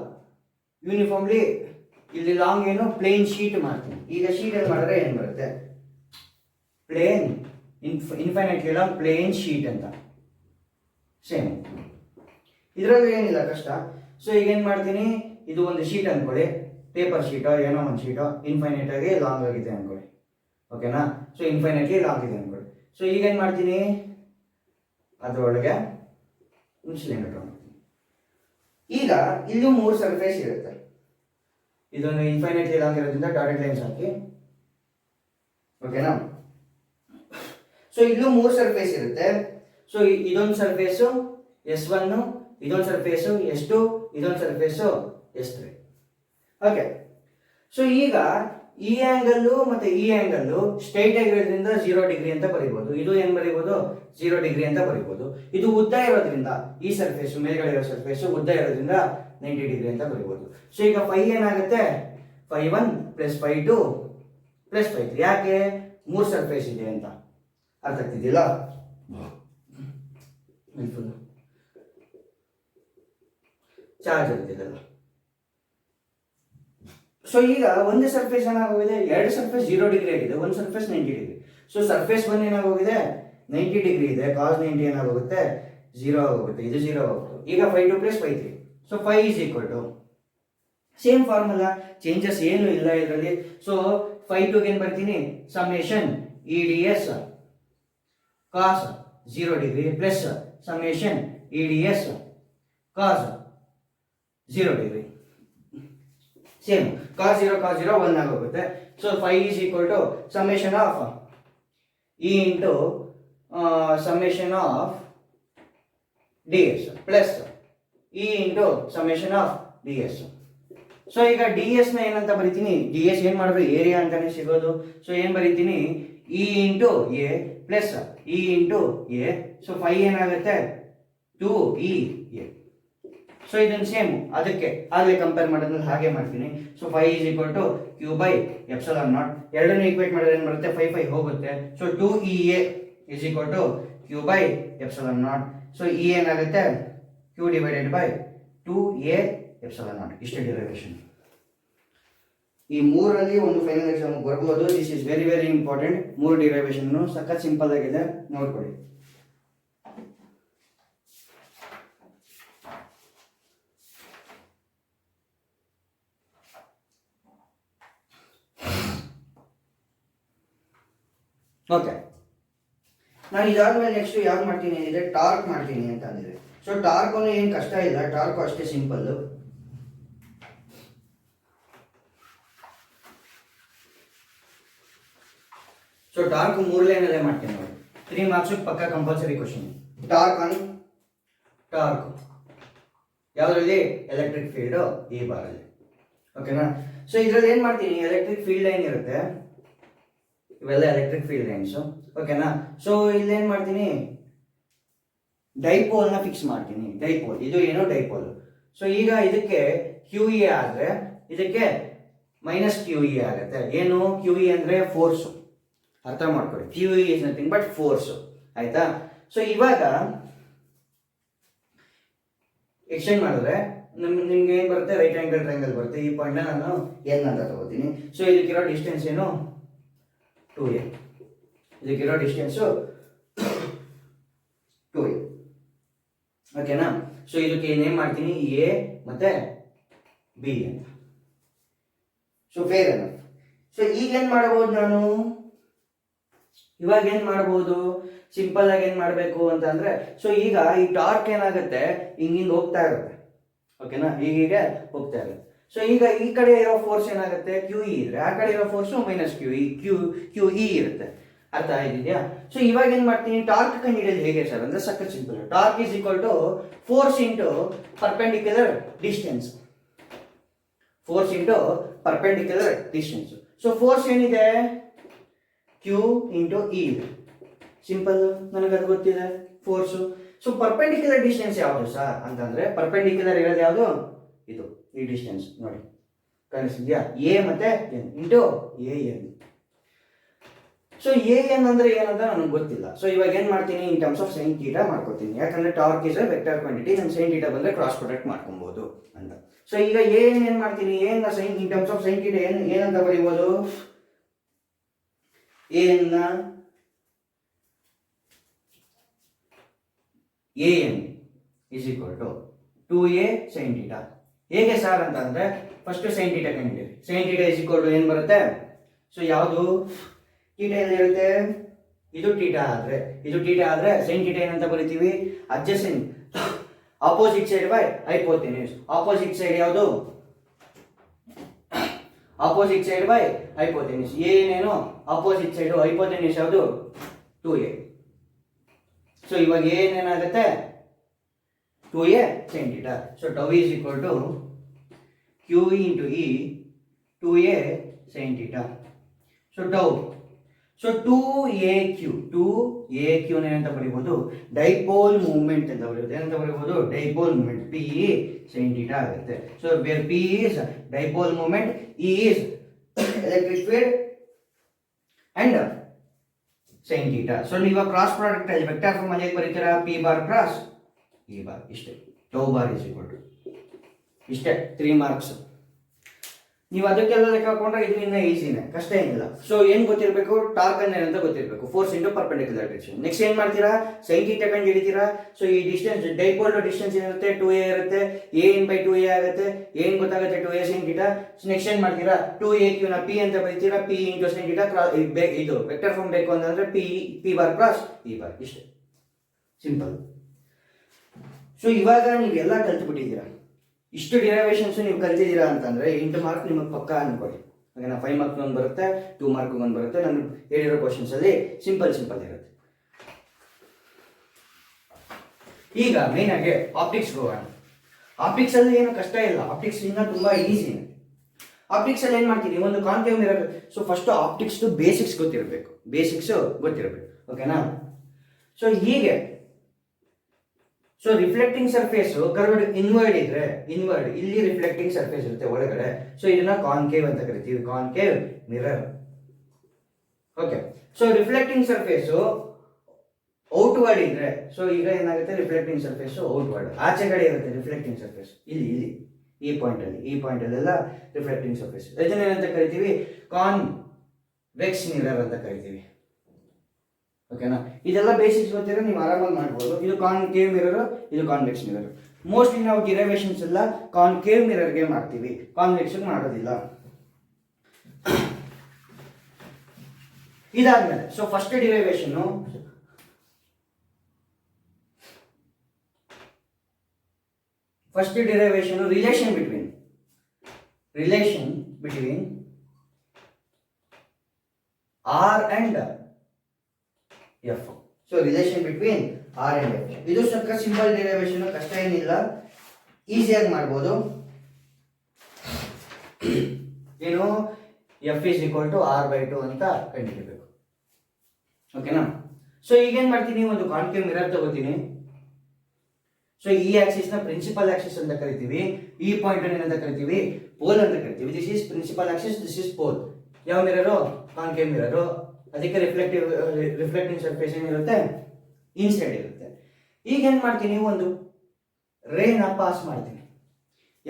ಯೂನಿಫಾರ್ಮ್ಲಿ ಇಲ್ಲಿ ಲಾಂಗ್ ಏನು, ಪ್ಲೇನ್ ಶೀಟ್ ಮಾಡ್ತೀನಿ. ಈಗ ಶೀಟಲ್ಲಿ ಮಾಡಿದ್ರೆ ಏನು ಬರುತ್ತೆ, plane infinitely long plane sheet ಅಂತ. ಸೇಮ್ ಇದರಲ್ಲಿ ಏನಿಲ್ಲ ಕಷ್ಟ. ಸೊ ಈಗ ಏನು ಮಾಡ್ತೀನಿ, ಇದು ಒಂದು ಶೀಟ್ ಅಂದ್ಕೊಳ್ಳಿ, ಪೇಪರ್ ಶೀಟೋ ಏನೋ ಒಂದು ಶೀಟೋ ಇನ್ಫೈನೈಟ್ ಆಗಿ ಲಾಂಗ್ ಆಗಿದೆ ಅಂದ್ಕೊಳ್ಳಿ. ಓಕೆನಾ. ಸೊ ಇನ್ಫೈನೈಟ್ಲಿ ಲಾಂಗ್ ಇದೆ ಅಂದ್ಕೊಳ್ಳಿ. ಸೊ ಈಗ ಏನು ಮಾಡ್ತೀನಿ, ಅದರೊಳಗೆ ಇನ್ಸುಲಿನ್ ಮಾಡ್ತೀನಿ. ಈಗ ಇಲ್ಲೂ 3 ಸರ್ಫೇಸ್ ಇರುತ್ತೆ. ಇದೊಂದು ಇನ್ಫೈನೈಟ್ಲಿ ಲಾಂಗ್ ಇರೋದ್ರಿಂದ ಡಾಟೆಡ್ ಲೈನ್ಸ್ ಹಾಕಿ. ಓಕೆನಾ. ಸೊ ಇಲ್ಲೂ 3 ಸರ್ಫೇಸ್ ಇರುತ್ತೆ. ಸೊ ಇದೊಂದು ಸರ್ಫೇಸು S1, ಇದೊಂದು ಸರ್ಫೇಸು S2, ಇದೊಂದು ಸರ್ಫೇಸು S3. ಓಕೆ. ಸೊ ಈಗ ಈ ಆಂಗಲ್ಲು ಮತ್ತೆ ಈ ಆಂಗಲ್ಲು ಸ್ಟ್ರೈಟ್ ಆಗಿರೋದ್ರಿಂದ 0 ಡಿಗ್ರಿ ಅಂತ ಬರೀಬಹುದು. ಇದು ಏನ್ ಬರೀಬಹುದು, 0 ಡಿಗ್ರಿ ಅಂತ ಬರೀಬಹುದು. ಇದು ಉದ್ದ ಇರೋದ್ರಿಂದ ಈ ಸರ್ಫೇಸು ಮೇಲ್ಗಡೆ ಇರೋ ಸರ್ಫೇಸು ಉದ್ದ ಇರೋದ್ರಿಂದ 90 ಡಿಗ್ರಿ ಅಂತ ಬರೀಬಹುದು. ಸೊ ಈಗ ಫೈ ಏನಾಗುತ್ತೆ, φ1 + φ2 + φ3. ಯಾಕೆ, 3 ಸರ್ಫೇಸ್ ಇದೆ ಅಂತ. ಅರ್ಥ ಆಗ್ತಿದ್ದಿಲ್ಲ. ಚಾರ್ಜ್ ಇರ್ತಿದಲ್ಲ. ಸೊ ಈಗ ಒಂದು ಸರ್ಫೇಸ್ ಏನಾಗೋಗಿದೆ, 2 ಸರ್ಫೇಸ್ 0 ಡಿಗ್ರಿ ಆಗಿದೆ, ಒಂದು ಸರ್ಫೇಸ್ 90 ಡಿಗ್ರಿ. ಸೊ ಸರ್ಫೇಸ್ 1 ಏನಾಗೋಗಿದೆ, 90 ಡಿಗ್ರಿ ಇದೆ, cos 90 ಏನಾಗೋಗುತ್ತೆ, 0 ಆಗೋಗುತ್ತೆ. ಇದು 0 ಆಗೋಗುತ್ತೆ. ಈಗ φ2 + φ3. So φ is equal to same formula, changes ಏನು ಇಲ್ಲ ಇದರಲ್ಲಿ. ಸೊ φ2 ಏನು ಬರ್ತೀನಿ, summation EDS cos 0 degree plus summation EDS cos 0 degree. Same cos 0 1 ಆಗೋಗುತ್ತೆ. So φ is equal to summation of E into summation of ds plus E into summation of ds. So ಈಗ ds ನ ಏನಂತ ಬರೀತೀನಿ, ds ಏನ್ ಮಾಡಿದ್ರೆ ಏರಿಯಾ ಅಂತಾನೆ ಸಿಗೋದು. ಸೊ ಏನ್ ಬರೀತೀನಿ, E into a plus E into a. So φ ಏನಾಗುತ್ತೆ, 2EA. ಸೊ ಇದನ್ನು ಸೇಮ್ ಅದಕ್ಕೆ ಆಗಲೇ ಕಂಪೇರ್ ಮಾಡೋದ್ರಲ್ಲಿ ಹಾಗೆ ಮಾಡ್ತೀನಿ. So φ is equal to Q by epsilon naught. ಎರಡನ್ನೂ ಈಕ್ವೇಟ್ ಮಾಡಿದ್ರೆ ಏನು ಬರುತ್ತೆ, φ ಹೋಗುತ್ತೆ. So 2EA is equal to Q by epsilon naught. So E ಏನಾಗುತ್ತೆ, Q divided by 2A epsilon naught. ಇಷ್ಟೇ ಡಿರೈವೇಷನ್. ಈ 3ರಲ್ಲಿ ಒಂದು ಫೈನಲ್ ಎಕ್ಸಾಮ್ ಬರ್ಬೋದು. This is very very important. 3 derivation ಸಖತ್ ಸಿಂಪಲ್ ಆಗಿದೆ, ನೋಡ್ಕೊಳ್ಳಿ. ಓಕೆ, ನಾನು ಇದಾದ್ಮೇಲೆ ನೆಕ್ಸ್ಟ್ ಯಾವ್ದು ಮಾಡ್ತೀನಿ ಅಂದರೆ ಟಾರ್ಕ್ ಮಾಡ್ತೀನಿ ಅಂತ ಅಂದಿದೆ. ಸೊ ಟಾರ್ಕು ಏನು ಕಷ್ಟ ಇಲ್ಲ, ಟಾರ್ಕು ಅಷ್ಟೇ ಸಿಂಪಲ್. ಸೊ ಟಾರ್ಕ್ 3 ಲೈನಲ್ಲೇ ಮಾಡ್ತೀನಿ ನೋಡಿ. 3 ಮಾರ್ಕ್ಸ್ ಪಕ್ಕ ಕಂಪಲ್ಸರಿ ಕ್ವಶನ್. ಟಾರ್ಕ್ ಯಾವುದರಲ್ಲಿ, ಎಲೆಕ್ಟ್ರಿಕ್ ಫೀಲ್ಡ್ ಈ ಬಾರಲ್ಲಿ. ಓಕೆನಾ. ಸೊ ಇದರಲ್ಲಿ ಏನು ಮಾಡ್ತೀನಿ, ಎಲೆಕ್ಟ್ರಿಕ್ ಫೀಲ್ಡ್ ಲೈನ್ ಇರುತ್ತೆ, ಇವೆಲ್ಲ ಎಲೆಕ್ಟ್ರಿಕ್ ಫೀಲ್ಡ್ ಲೈನ್ಸು. ಓಕೆನಾ. ಸೊ ಇಲ್ಲೇನು ಮಾಡ್ತೀನಿ, ಡೈಪೋಲ್ನ ಫಿಕ್ಸ್ ಮಾಡ್ತೀನಿ. ಡೈಪೋಲ್ ಇದು ಏನೋ ಡೈಪೋಲ್. ಸೊ ಈಗ ಇದಕ್ಕೆ QE ಆದರೆ ಇದಕ್ಕೆ -QE ಆಗುತ್ತೆ. ಏನು QE ಅಂದರೆ ಫೋರ್ಸು, ಅರ್ಥ ಮಾಡ್ಕೊಳ್ಳಿ. QE is nothing but force, ಆಯ್ತಾ. ಸೊ ಇವಾಗ ಎಕ್ಸ್ಟೆಂಡ್ ಮಾಡಿದ್ರೆ ನಿಮ್ಗೆ ಏನು ಬರುತ್ತೆ, ರೈಟ್ ಆಂಗಲ್ ಟ್ರಯಾಂಗಲ್ ಬರುತ್ತೆ. ಈ ಪಾಯಿಂಟ್ನ ನಾನು N ಅಂತ ತಗೋತೀನಿ. ಸೊ ಇದಕ್ಕಿರೋ ಡಿಸ್ಟೆನ್ಸ್ ಏನು, 2A. ಇದಕ್ಕಿರೋ ಡಿಸ್ಟೆನ್ಸು 2A. ಓಕೆನಾ. ಸೊ ಇದಕ್ಕೆ ಏನೇನು ಮಾಡ್ತೀನಿ, A ಮತ್ತೆ B ಅಂತ. So fair enough. ಸೊ ಈಗ ಏನು ಮಾಡ್ಬೋದು ನಾನು, ಇವಾಗ ಏನು ಮಾಡ್ಬೋದು, ಸಿಂಪಲ್ ಆಗಿ ಏನು ಮಾಡಬೇಕು ಅಂತ ಅಂದರೆ, ಸೊ ಈಗ ಈ ಟಾರ್ಕ್ ಏನಾಗುತ್ತೆ, ಹಿಂಗಿಂದ ಹೋಗ್ತಾ ಇರುತ್ತೆ. ಓಕೆನಾ, ಹೀಗೆ ಹೋಗ್ತಾ ಇರುತ್ತೆ. ಸೊ ಈಗ ಈ ಕಡೆ ಇರೋ ಫೋರ್ಸ್ ಏನಾಗುತ್ತೆ ಕ್ಯೂ ಇ ಇದ್ರೆ, ಆ ಕಡೆ ಇರೋ force minus Q E Q E ಇರುತ್ತೆ. ಅರ್ಥ ಆಗಿದೆಯಾ? ಸೊ ಇವಾಗ ಏನ್ ಮಾಡ್ತೀನಿ, ಟಾರ್ಕ್ ಕಂಡುಹಿಡಿಯೋದು ಹೇಗೆ ಸರ್ ಅಂದ್ರೆ ಸಖತ್ simple. Torque is equal to force into perpendicular distance. Force into perpendicular distance. So force ಏನಿದೆ, ಕ್ಯೂ ಇಂಟು ಇ ಇದೆ. ಸಿಂಪಲ್, ನನಗದು ಗೊತ್ತಿದೆ ಫೋರ್ಸು. ಸೊ ಪರ್ಪೆಂಡಿಕ್ಯುಲರ್ ಡಿಸ್ಟೆನ್ಸ್ ಯಾವುದು ಸರ್ ಅಂತಂದ್ರೆ, ಪರ್ಪೆಂಡಿಕ್ಯುಲರ್ ಇರೋದು ಯಾವುದು, ಇದು ಈ ಡಿಸ್ಟೆನ್ಸ್ ನೋಡಿ ಕಾಣಿಸ್ತಿದ್ಯಾ, ಎ ಮತ್ತೆ N into A N. So A N ಅಂದ್ರೆ ಏನಂತ ನನಗೆ ಗೊತ್ತಿಲ್ಲ. ಸೊ ಇವಾಗ ಏನ್ ಮಾಡ್ತೀನಿ, in terms of sine theta ಮಾಡ್ಕೋತೀನಿ. ಯಾಕಂದ್ರೆ torque is a vector quantity, ನಾನು ಸೈನ್ ಥೀಟಾ ಬಂದ್ರೆ ಕ್ರಾಸ್ ಪ್ರೊಡಕ್ಟ್ ಮಾಡ್ಕೊಬಹುದು ಅಂತ. ಸೊ ಈಗ ಏನ್ ಮಾಡ್ತೀನಿ, ಏನ್ sine in terms of sine theta ಏನಂತ ಬರೀಬಹುದು, N N is equal to 2a sin theta. ಹೇಗೆ ಸರ್ ಅಂತ ಅಂದ್ರೆ, ಫಸ್ಟ್ ಸೈನ್ ಥೀಟಾ ಕಂಡಿದ್ದೀವಿ. Sine theta is equal to ಏನ್ ಬರುತ್ತೆ, ಸೊ ಯಾವುದು ಥೀಟಾ ಎಲ್ಲಿರುತ್ತೆ, ಇದು ಥೀಟಾ ಆದ್ರೆ ಸೈನ್ ಥೀಟಾ ಏನಂತ ಬರಿತೀವಿ, adjacent opposite side by hypotenuse. Opposite side ಯಾವುದು, ಆಪೋಸಿಟ್ ಸೈಡ್ ಬೈ ಹೈಪೋಟೆನ್ಯೂಸ್. ಏನೇನು ಆಪೋಸಿಟ್ ಸೈಡ್, ಹೈಪೋಟೆನ್ಯೂಸ್ ಯಾವುದು 2a. ಸೊ ಇವಾಗ ಏನೇನಾಗುತ್ತೆ 2a sin theta. So tau is equal to q into e 2a sin theta. So tau. So 2aq ಏನಂತ ಬರೀಬಹುದು, ಡೈಪೋಲ್ ಮೂವ್ಮೆಂಟ್ ಅಂತ ಬರೀಬಹುದು. ಏನಂತ ಬರೀಬಹುದು, dipole movement p sin theta ಆಗುತ್ತೆ. So where p is dipole moment, e is electric field and sin theta. So ನೀವು ಕ್ರಾಸ್ ಪ್ರಾಡಕ್ಟ್ ಅಲ್ಲಿ ವೆಕ್ಟರ್ ಫಾರ್ಮ್ ಅಲ್ಲಿ ಬರೀತೀರಾ, p bar cross E bar, ಇಷ್ಟೇ. Tau bar is equal to ಇಷ್ಟೇ, 3 ಮಾರ್ಕ್ಸ್. ನೀವು ಅದಕ್ಕೆಲ್ಲ ಲೆಕ್ಕ ಹಾಕೊಂಡ್ರೆ ಇದು ಇನ್ನ ಈಸಿನೇ, ಕಷ್ಟ ಏನಿಲ್ಲ. ಸೊ ಏನ್ ಗೊತ್ತಿರಬೇಕು, ಟಾರ್ಕ್ ಅಂದ್ರೆ ಏನಂತ ಗೊತ್ತಿರಬೇಕು, force into perpendicular direction. Next ಏನ್ ಮಾಡ್ತೀರಾ, ಸೈನ್ ಥೀಟಾ ಕಂಡು ಹಿಡಿತೀರಾ. ಸೊ ಈ ಡಿಸ್ಟೆನ್ಸ್ ಡೈಪೋಲ್ ಡಿಸ್ಟೆನ್ಸ್ ಏನಿರುತ್ತೆ 2a ಇರುತ್ತೆ, an/2a ಆಗುತ್ತೆ. ಏನ್ ಗೊತ್ತಾಗುತ್ತೆ 2a sin ಥೀಟಾ. ನೆಕ್ಸ್ಟ್ ಏನ್ ಮಾಡ್ತೀರಾ, 2aq ನ p ಅಂತ ಬರೀತೀರಾ, p ಇಂಟು sin ಥೀಟಾ. ಇದು ವೆಕ್ಟರ್ ಫಾರ್ಮ್ ಬೇಕು ಅಂತಂದ್ರೆ p bar cross E bar, ಇಷ್ಟೇ ಸಿಂಪಲ್. ಸೊ ಇವಾಗ ನೀವೆಲ್ಲ ಕಲ್ತ್ಬಿಟ್ಟಿದ್ದೀರಾ, ಇಷ್ಟು ಡಿರೈವೇಷನ್ಸ್ ನೀವು ಕಲ್ತಿದ್ದೀರಾ ಅಂತಂದ್ರೆ 8 ಮಾರ್ಕ್ ನಿಮಗೆ ಪಕ್ಕಾ ಅನ್ಕೊಳ್ಳಿ. ಓಕೆನಾ, 5 ಮಾರ್ಕ್ ಒಂದು ಬರುತ್ತೆ, 2 ಮಾರ್ಕ್ ಒಂದು ಬರುತ್ತೆ. ನಾನು ಹೇಳಿರೋ ಕ್ವಶನ್ಸ್ ಅಲ್ಲಿ ಸಿಂಪಲ್ ಇರುತ್ತೆ. ಈಗ ಮೇನ್ ಆಗಿ ಆಪ್ಟಿಕ್ಸ್ ಹೋಗೋಣ. ಆಪ್ಟಿಕ್ಸ್ ಅಲ್ಲಿ ಏನು ಕಷ್ಟ ಇಲ್ಲ, ಆಪ್ಟಿಕ್ಸ್ ಇಂದ ತುಂಬಾ ಈಸಿ. ಆಪ್ಟಿಕ್ಸ್ ಅಲ್ಲಿ ಏನ್ ಮಾಡ್ತೀವಿ, ಒಂದು concave mirror. So first optics basics ಗೊತ್ತಿರಬೇಕು. ಓಕೆನಾ, ಸೊ ಹೀಗೆ. So reflecting surface curved inward ಇದ್ರೆ, ಇಲ್ಲಿ ರಿಫ್ಲೆಕ್ಟಿಂಗ್ ಸರ್ಫೇಸ್ ಇರುತ್ತೆ ಒಳಗಡೆ. ಸೊ ಇದನ್ನ ಕಾನ್ಕೇವ್ ಅಂತ ಕರಿತೀವಿ, concave mirror. Okay, so reflecting surface outward ಇದ್ರೆ, ಸೊ ಈಗ ಏನಾಗುತ್ತೆ, ರಿಫ್ಲೆಕ್ಟಿಂಗ್ ಸರ್ಫೇಸ್ ಔಟ್ವರ್ಡ್ ಆಚೆಗಡೆ ಇರುತ್ತೆ. ರಿಫ್ಲೆಕ್ಟಿಂಗ್ ಸರ್ಫೇಸ್ ಇಲ್ಲಿ ಈ ಪಾಯಿಂಟ್ ಅಲ್ಲೆಲ್ಲ ರಿಫ್ಲೆಕ್ಟಿಂಗ್ ಸರ್ಫೇಸ್. ಇದನ್ನೇನಂತ ಕರಿತೀವಿ, ಕಾನ್ವೆಕ್ಸ್ ಮಿರರ್ ಅಂತ ಕರಿತೀವಿ. ಓಕೆನಾ, ಇದೆಲ್ಲ ಬೇಸಿಕ್ಸ್ ಗೊತ್ತಿರೋ ನೀವು ಆರಾಮಾಗಿ ಮಾಡ್ಬೋದು. ಇದು ಕಾನ್ಕೇವ್ ಮಿರರ್, ಇದು ಕಾನ್ವೆಕ್ಸ್ ಮಿರರ್. ಮೋಸ್ಟ್ಲಿ ನಾವು ಡಿರೈವೇಷನ್ಸ್ ಎಲ್ಲ ಕಾನ್ಕೇವ್ ಮಿರರ್ಗೆ ಮಾಡ್ತೀವಿ, ಕಾನ್ವೆಕ್ಸ್ ಮಾಡೋದಿಲ್ಲ. ಇದಾದ್ಮೇಲೆ so first derivation, relation between R and F. So relation between R and F. ಇದು ಸ್ವಲ್ಪ ಸಿಂಪಲ್ ಡಿರೈವೇಷನ್, ಕಷ್ಟ ಏನಿಲ್ಲ, ಈಸಿಯಾಗಿ ಮಾಡ್ಬೋದು. ಏನು, F is equal to R/2 ಅಂತ ಕಂಡುಹಿಡಿಯಬೇಕು. ಓಕೆನಾ, ಸೊ ಈಗೇನ್ ಮಾಡ್ತೀನಿ, ಒಂದು ಕಾನ್ಕೇವ್ ಮಿರರ್ ತಗೋತೀನಿ. ಸೊ ಈ ಆಕ್ಸಿಸ್ ನ ಪ್ರಿನ್ಸಿಪಲ್ ಆಕ್ಸಿಸ್ ಅಂತ ಕರಿತೀವಿ, ಈ ಪಾಯಿಂಟ್ ಏನಂತ ಕರಿತೀವಿ, ಪೋಲ್ ಅಂತ ಕರಿತೀವಿ. This is principal axis, this is pole. ಯಾವ ಮಿರರು, ಕಾನ್ಕೇವ್ ಮಿರರು. ಅದಕ್ಕೆ ರಿಫ್ಲೆಕ್ಟಿಂಗ್ ಸರ್ಫೇಸ್ ಏನಿರುತ್ತೆ, ಇನ್ಸೈಡ್ ಇರುತ್ತೆ. ಈಗ ಏನ್ ಮಾಡ್ತೀನಿ, ಒಂದು ರೇನ ಪಾಸ್ ಮಾಡ್ತೀನಿ.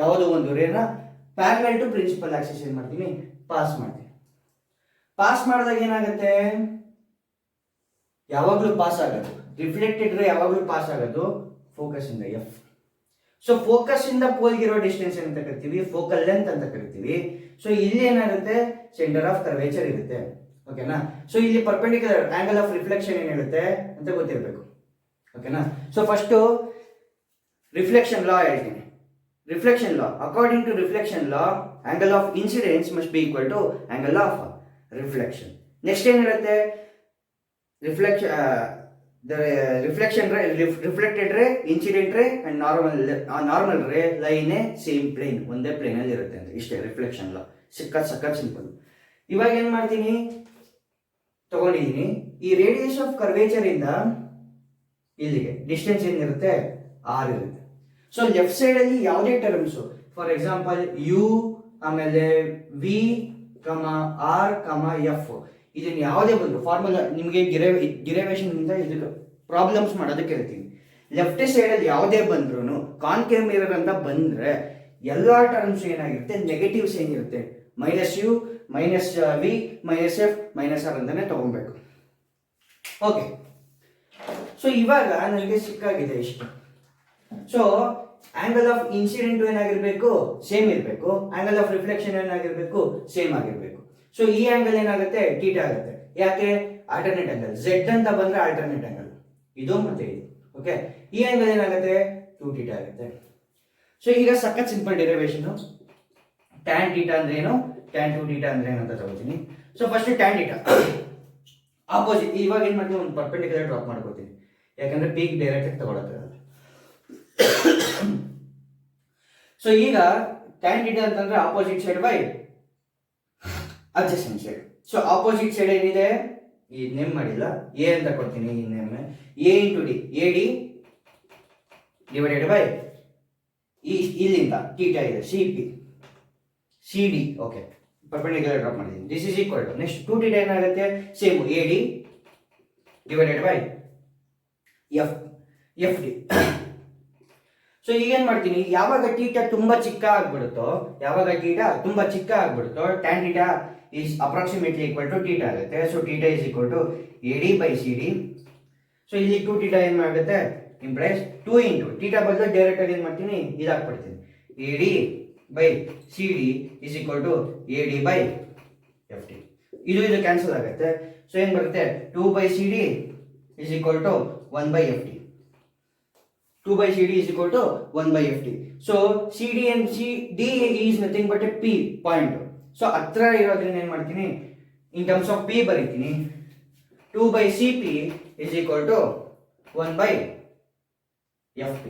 ಯಾವುದೋ ಒಂದು ರೇನ ಪ್ಯಾರಲಲ್ ಟು ಪ್ರಿನ್ಸಿಪಲ್ ಆಕ್ಸಿಸ್ ಏನ್ ಮಾಡ್ತೀನಿ, ಪಾಸ್ ಮಾಡ್ತೀನಿ. ಪಾಸ್ ಮಾಡಿದಾಗ ಏನಾಗುತ್ತೆ, ಯಾವಾಗಲೂ ಪಾಸ್ ಆಗೋದು ರಿಫ್ಲೆಕ್ಟೆಡ್ ರೇ, ಯಾವಾಗಲೂ ಪಾಸ್ ಆಗೋದು ಫೋಕಸ್ ಇಂದ F. ಸೊ ಫೋಕಸ್ ಇಂದ ಪೋಲ್ಗಿರೋ ಡಿಸ್ಟೆನ್ಸ್ ಅಂತ ಕರಿತೀವಿ, ಫೋಕಲ್ ಲೆಂತ್ ಅಂತ ಕರಿತೀವಿ. ಸೊ ಇಲ್ಲಿ ಏನಾಗುತ್ತೆ, ಸೆಂಟರ್ ಆಫ್ ಕರ್ವೇಚರ್ ಇರುತ್ತೆ. ಓಕೆನಾ, ಸೊ ಇಲ್ಲಿ ಪರ್ಪೆಂಡಿಕ್ಯುಲರ್ ಆಂಗಲ್ ಆಫ್ ರಿಫ್ಲೆಕ್ಷನ್ ಏನಿರುತ್ತೆ ಅಂತ ಗೊತ್ತಿರಬೇಕು. ಓಕೆನಾ, ಸೊ ಫಸ್ಟ್ ರಿಫ್ಲೆಕ್ಷನ್ ಲಾ ಹೇಳ್ತೀನಿ. Reflection law. According to reflection law, angle of incidence must be equal to angle of reflection. Next ಏನಿರುತ್ತೆ, reflection reflection ray, reflected ray, incident ray and normal ray lie in a same plane, ಒಂದೇ ಪ್ಲೇನ್ ಅಲ್ಲಿ ಇರುತ್ತೆ ಅಂತ. ಇಷ್ಟೇ ರಿಫ್ಲೆಕ್ಷನ್ ಲಾ. ಸಖತ್ ಸಿಂಪಲ್. ಇವಾಗ ಏನ್ ಮಾಡ್ತೀನಿ, ತಗೊಂಡಿದ್ದೀನಿ ಈ ರೇಡಿಯಸ್ ಆಫ್ ಕರ್ವೇಚರ್ ಇಂದ ಇಲ್ಲಿಗೆ ಡಿಸ್ಟೆನ್ಸ್ ಏನಿರುತ್ತೆ ಆರ್ ಇರುತ್ತೆ. ಸೊ ಲೆಫ್ಟ್ ಸೈಡ್ ಅಲ್ಲಿ ಯಾವುದೇ ಟರ್ಮ್ಸ್, ಫಾರ್ ಎಕ್ಸಾಂಪಲ್ ಯು, ಆಮೇಲೆ ವಿ ಕಮ ಆರ್ ಕಮ ಎಫ್, ಇದನ್ನ ಯಾವುದೇ ಬಂದು ಫಾರ್ಮುಲಾ ನಿಮಗೆ ಡಿರೈವೇಶನ್ ಇಂದ ಇದಕ್ಕೆ ಪ್ರಾಬ್ಲಮ್ಸ್ ಮಾಡೋದಕ್ಕೆ ಹೇಳ್ತೀನಿ. ಲೆಫ್ಟ್ ಸೈಡ್ ಅಲ್ಲಿ ಯಾವುದೇ ಬಂದ್ರು ಕಾನ್ಕೇವ್ ಮಿರರ್ ಅಂತ ಬಂದ್ರೆ ಎಲ್ಲಾ ಟರ್ಮ್ಸ್ ಏನಾಗಿರುತ್ತೆ, ನೆಗೆಟಿವ್ಸ್ ಏನಿರುತ್ತೆ, minus U, minus V, minus F, minus R ಅಂತಾನೆ ತಗೊಬೇಕು. ಓಕೆ, ಸೊ ಇವಾಗ ನನಗೆ ಸಿಕ್ಕಾಗಿದೆ ಇಷ್ಟು. ಸೊ ಆಂಗಲ್ ಆಫ್ ಇನ್ಸಿಡೆಂಟ್ ಏನಾಗಿರ್ಬೇಕು, ಸೇಮ್ ಇರಬೇಕು. ಆಂಗಲ್ ಆಫ್ ರಿಫ್ಲೆಕ್ಷನ್ ಏನಾಗಿರ್ಬೇಕು, ಸೇಮ್ ಆಗಿರ್ಬೇಕು. ಸೊ ಈ ಆಂಗಲ್ ಏನಾಗುತ್ತೆ, ಥೀಟಾ ಆಗುತ್ತೆ. ಯಾಕೆ, ಆಲ್ಟರ್ನೇಟ್ ಆಂಗಲ್. ಝೆಡ್ ಅಂತ ಬಂದ್ರೆ ಆಲ್ಟರ್ನೇಟ್ ಆಂಗಲ್ ಇದು ಮತ್ತೆ ಇದು. ಓಕೆ, ಈ ಆಂಗಲ್ ಏನಾಗುತ್ತೆ, 2θ ಆಗುತ್ತೆ. ಸೊ ಈಗ ಸಖತ್ ಸಿಂಪಲ್ ಡಿರೈವೇಶನ್. ಟ್ಯಾನ್ ಥೀಟಾ ಅಂದ್ರೆ ಏನು, ಟ್ಯಾನ್ 2θ ಅಂದ್ರೆ ಏನು ಅಂತ ತಗೋತೀನಿ. So first tan theta opposite. ಇವಾಗ ಏನ್ ಮಾಡ್ತೀನಿ, ಒಂದು ಪರ್ಪೆಂಡಿಕ್ಯುಲರ್ ಡ್ರಾಪ್ ಮಾಡ್ಕೋತೀನಿ, ಯಾಕಂದ್ರೆ ಪೀಕ್ ಡೈರೆಕ್ಟ್ ಆಗಿ ತಗೊಳಕ್ಕಾಗಲ್ಲ. ಸೊ ಈಗ ಟ್ಯಾನ್ ಥೀಟಾ ಅಂತಂದ್ರೆ opposite side by adjacent side. So opposite side ಏನಿದೆ, ಈ ನೇಮ್ ಮಾಡಿಲ್ಲ, ಎ ಅಂತ ಕೊಡ್ತೀನಿ. ಈ name A into D, A D divided by ಇಲ್ಲಿಂದ ಥೀಟಾ ಇದೆ, C P C D. Okay, perpendicular drop ಮಾಡಿದ್ದೀನಿ. This is equal to next 2θ ಏನಾಗುತ್ತೆ, same A D divided by F D. So ಈಗೇನ್ ಮಾಡ್ತೀನಿ, ಯಾವಾಗ ಥೀಟಾ ತುಂಬಾ ಚಿಕ್ಕ ಆಗ್ಬಿಡುತ್ತೋ, tan theta is approximately equal to theta ಆಗುತ್ತೆ. So theta is equal to A D by C D. So ಇಲ್ಲಿ 2θ ಏನ್ ಮಾಡುತ್ತೆ, ಇಂಪ್ಲೈಸ್ 2 ಇಂಟು ಥೀಟಾ ಬದಲು ಡೈರೆಕ್ಟ್ ಆಗಿ ಏನ್ ಮಾಡ್ತೀನಿ, ಇದಾಕ್ಬಿಡ್ತೀನಿ, A D by C D is equal to A D by F D. ಇದು ಕ್ಯಾನ್ಸಲ್ ಆಗುತ್ತೆ. ಸೊ ಏನ್ ಬರುತ್ತೆ, 2 by C D is equal to 1 by F D. 2 by CD is equal to 1 by FD. So CD and CD is nothing but a P point. So ಹತ್ರ ಇರೋದ್ರಿಂದ ಏನು ಮಾಡ್ತೀನಿ, in terms of P ಬರೀತೀನಿ. 2 by CP is equal to 1 by FP.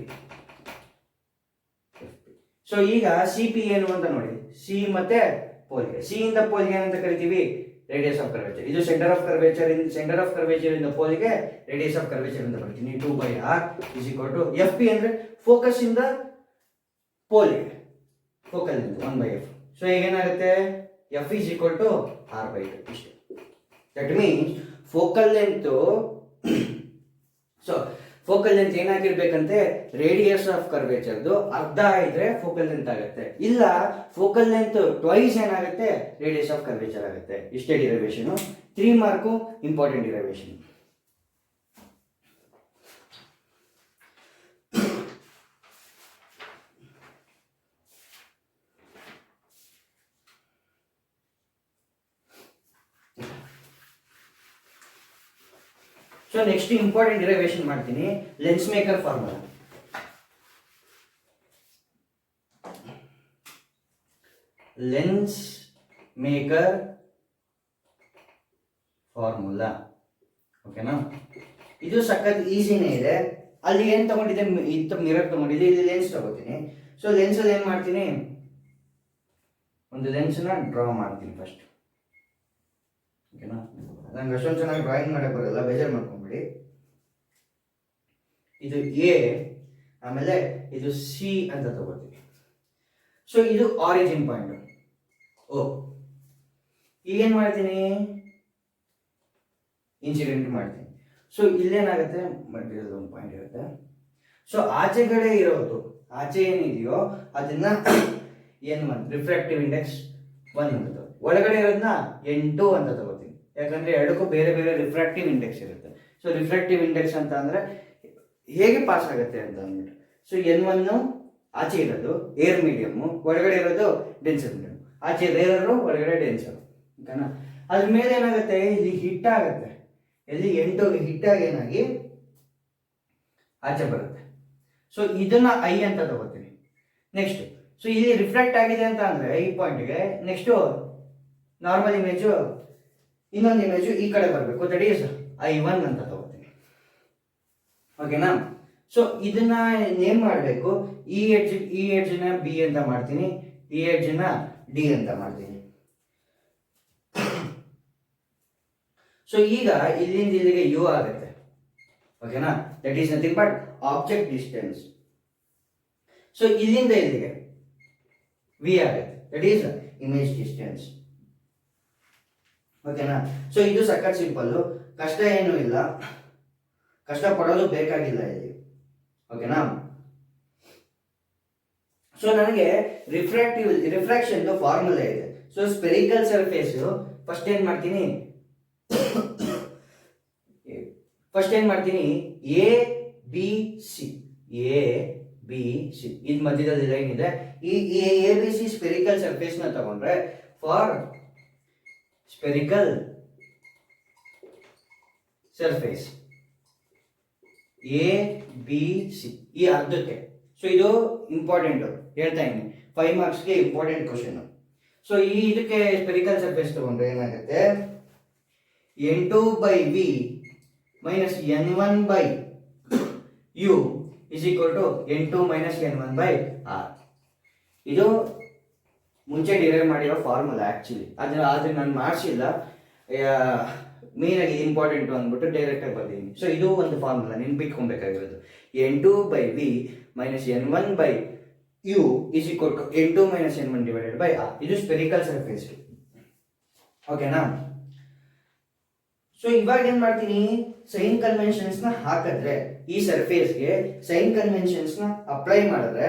So ಈಗ CP ಏನು ಅಂತ ನೋಡಿ, C ಮತ್ತೆ ಪೋಲ್ಗೆ, C ಇಂದ ಪೋಲ್ಗೆ ಏನಂತ ಕರಿತೀವಿ, ರೇಡಿಯಸ್ ಆಫ್ ಕರ್ವೇಚರ್. ಇದು ಸೆಂಟರ್ ಆಫ್ ಕರ್ವೇಚರ್ ಇಂದ ಪೋಲ್ಗೆ ರೇಡಿಯಸ್ ಆಫ್ ಕರ್ವೇಚರ್ ಅಂತ ಬರ್ತೀನಿ. 2 by r is equal to FP ಅಂದ್ರೆ ಫೋಕಸ್ ಇಂದ ಪೋಲ್ಗೆ, focal length 1 by f. So ಈಗ ಏನಾಗುತ್ತೆ, F is equal to r by 2 ಇಷ್ಟೇ. That means focal length, so focal length ಏನಾಗಿರ್ಬೇಕಂತೆ, ರೇಡಿಯಸ್ ಆಫ್ ಕರ್ವೇಚರ್ದು ಅರ್ಧ ಇದ್ರೆ ಫೋಕಲ್ ಲೆಂತ್ ಆಗುತ್ತೆ, ಇಲ್ಲ ಫೋಕಲ್ ಲೆಂತ್ ಟ್ವೈಸ್ ಏನಾಗುತ್ತೆ, ರೇಡಿಯಸ್ ಆಫ್ ಕರ್ವೇಚರ್ ಆಗುತ್ತೆ. ಇಷ್ಟೇ derivation. 3 mark important derivation. So next important derivation ಮಾಡ್ತೀನಿ, lens maker formula. Lens maker formula. ಓಕೆನಾ, ಇದು ಸಖತ್ ಈಸಿನೇ ಇದೆ. ಅಲ್ಲಿ ಏನ್ ತಗೊಂಡಿದೆ, ಇತ್ತು ಮಿರರ್ ತಗೊಂಡಿದೆ, ಇಲ್ಲಿ ಲೆನ್ಸ್ ತಗೋತೀನಿ. ಸೊ ಲೆನ್ಸ್ ಅಲ್ಲಿ ಏನ್ ಮಾಡ್ತೀನಿ, ಒಂದು ಲೆನ್ಸ್ ನ ಡ್ರಾ ಮಾಡ್ತೀನಿ ಫಸ್ಟ್. ಓಕೆನಾ, ನಂಗೆ ಅಷ್ಟೊಂದು ಚೆನ್ನಾಗಿ ಡ್ರಾಯಿಂಗ್ ಮಾಡಕ್ ಬರಲ್ಲ, ಬೇಜಾರು ಮಾಡ್ಕೊಂಬಿಡಿ. ಇದು ಎ, ಆಮೇಲೆ ಇದು ಸಿ ಅಂತ ತಗೋತೀವಿ. ಸೊ ಇದು ಆರಿಜಿನ್ ಪಾಯಿಂಟ್ ಓ. ಈಗೇನ್ ಮಾಡ್ತೀನಿ, ಇನ್ಸಿಡೆಂಟ್ ಮಾಡ್ತೀನಿ. ಸೊ ಇಲ್ಲೇನಾಗುತ್ತೆ, ಮಧ್ಯದಲ್ಲಿ ಒಂದು ಪಾಯಿಂಟ್ ಇರುತ್ತೆ. ಸೊ ಆಚೆಗಡೆ ಇರೋದು, ಆಚೆ ಏನಿದೆಯೋ ಅದನ್ನ N1 ರಿಫ್ರಾಕ್ಟಿವ್ ಇಂಡೆಕ್ಸ್ 1 ಅಂತ, ಒಳಗಡೆ ಇರೋದನ್ನ N2 ಅಂತ ತಗೋತೀನಿ. ಯಾಕಂದ್ರೆ ಎರಡಕ್ಕೂ ಬೇರೆ ಬೇರೆ ರಿಫ್ರಾಕ್ಟಿವ್ ಇಂಡೆಕ್ಸ್ ಇರುತ್ತೆ. ಸೊ ರಿಫ್ರಾಕ್ಟಿವ್ ಇಂಡೆಕ್ಸ್ ಅಂತ ಅಂದ್ರೆ ಹೇಗೆ ಪಾಸ್ ಆಗುತ್ತೆ ಅಂತ ಅಂದ್ಬಿಟ್ಟು. ಸೊ N1 ಆಚೆ ಇರೋದು ಏರ್ ಮೀಡಿಯಮ್, ಒಳಗಡೆ ಇರೋದು ಡೆನ್ಸರ್ ಮೀಡಿಯಮ್. ಆಚೆ ರೇರರು, ಒಳಗಡೆ ಡೆನ್ಸರ್. ಓಕೆನಾ, ಅದ್ರ ಮೇಲೆ ಏನಾಗುತ್ತೆ, ಇಲ್ಲಿ ಹಿಟ್ ಆಗುತ್ತೆ, ಎಲ್ಲಿ N2 ಹಿಟ್ ಆಗಿ ಏನಾಗಿ ಆಚೆ ಬರುತ್ತೆ. ಸೊ ಇದನ್ನ ಐ ಅಂತ ತಗೋತೀನಿ. ನೆಕ್ಸ್ಟ್ ಸೊ ಇಲ್ಲಿ ರಿಫ್ಲೆಕ್ಟ್ ಆಗಿದೆ ಅಂತ ಅಂದ್ರೆ ಈ ಪಾಯಿಂಟ್ಗೆ ನೆಕ್ಸ್ಟ್ ನಾರ್ಮಲ್ ಇಮೇಜು ಇನ್ನೊಂದು ಇಮೇಜು ಈ ಕಡೆ ಬರಬೇಕು, ದಟ್ ಈಸ್ I1 ಅಂತ ತಗೋತೀನಿ. ಓಕೆನಾ? ಸೊ ಇದನ್ನ ನೇಮ್ ಮಾಡಬೇಕು. ಈ ಎಡ್ಜ್ನ ಬಿ ಅಂತ ಮಾಡ್ತೀನಿ, ಈ ಎಡ್ಜ್ನ ಡಿ ಅಂತ ಮಾಡ್ತೀನಿ. ಸೊ ಈಗ ಇಲ್ಲಿಂದ ಇಲ್ಲಿಗೆ ಯು ಆಗುತ್ತೆ. ಓಕೆನಾ? That is nothing but object distance. So ಇಲ್ಲಿಂದ ಇಲ್ಲಿಗೆ ವಿ ಆಗುತ್ತೆ, ದಟ್ ಈಸ್ ಇಮೇಜ್ ಡಿಸ್ಟೆನ್ಸ್. ಓಕೆನಾ? ಸೊ ಇದು ಸಖತ್ ಸಿಂಪಲ್, ಕಷ್ಟ ಏನೂ ಇಲ್ಲ, ಕಷ್ಟ ಪಡೋದು ಬೇಕಾಗಿಲ್ಲ ಇಲ್ಲಿ. ಓಕೆನಾ? ಸೊ ನನಗೆ ರಿಫ್ರಾಕ್ಷನ್ ಫಾರ್ಮುಲಾ ಇದೆ. ಸೊ ಸ್ಪೆರಿಕಲ್ ಸರ್ಫೇಸ್ ಫಸ್ಟ್ ಏನ್ ಮಾಡ್ತೀನಿ ಎ ಬಿ ಸಿ ಇದು ಮಧ್ಯದಲ್ಲಿ ಲೈನ್ ಇದೆ. ಈ A B C spherical surface ನ ತಗೊಂಡ್ರೆ for spherical surface A B C ಈ ಅರ್ಧಕ್ಕೆ. ಸೊ ಇದು ಇಂಪಾರ್ಟೆಂಟ್, ಹೇಳ್ತಾ ಇದ್ದೀನಿ, 5 ಮಾರ್ಕ್ಸ್ಗೆ ಇಂಪಾರ್ಟೆಂಟ್ ಕ್ವಶನ್. ಸೊ ಈ ಇದಕ್ಕೆ ಸ್ಪೆರಿಕಲ್ ಸರ್ಫೇಸ್ ತಗೊಂಡ್ರೆ ಏನಾಗುತ್ತೆ, N2/V minus N1/U is equal to N2 minus N1/R. ಇದು ಮುಂಚೆ ಡಿರೈವ್ ಮಾಡಿರೋ ಫಾರ್ಮುಲಾ ಆಕ್ಚುಲಿ, ಆದ್ರೆ ನಾನು ಮಾಡಿಸಿಲ್ಲ, ಮೇನ್ ಆಗಿ ಇಂಪಾರ್ಟೆಂಟ್ ಅಂದ್ಬಿಟ್ಟು ಡೈರೆಕ್ಟ್ ಆಗಿ ಬರ್ತೀನಿ. ಸೊ ಇದು ಒಂದು ಫಾರ್ಮುಲಾ ನೆನ್ಪಿಟ್ಕೊಬೇಕಾಗಿರೋದು, N2/V minus N1/U is equal to N2 minus N1/R. ಇದು ಸ್ಪೆರಿಕಲ್ ಸರ್ಫೇಸ್. ಓಕೆನಾ? ಸೊ ಇವಾಗ ಏನ್ ಮಾಡ್ತೀನಿ, ಸೈನ್ ಕನ್ವೆನ್ಷನ್ಸ್ ನ ಹಾಕಿದ್ರೆ ಈ ಸರ್ಫೇಸ್ಗೆ ಸೈನ್ ಕನ್ವೆನ್ಷನ್ಸ್ ನ ಅಪ್ಲೈ ಮಾಡಿದ್ರೆ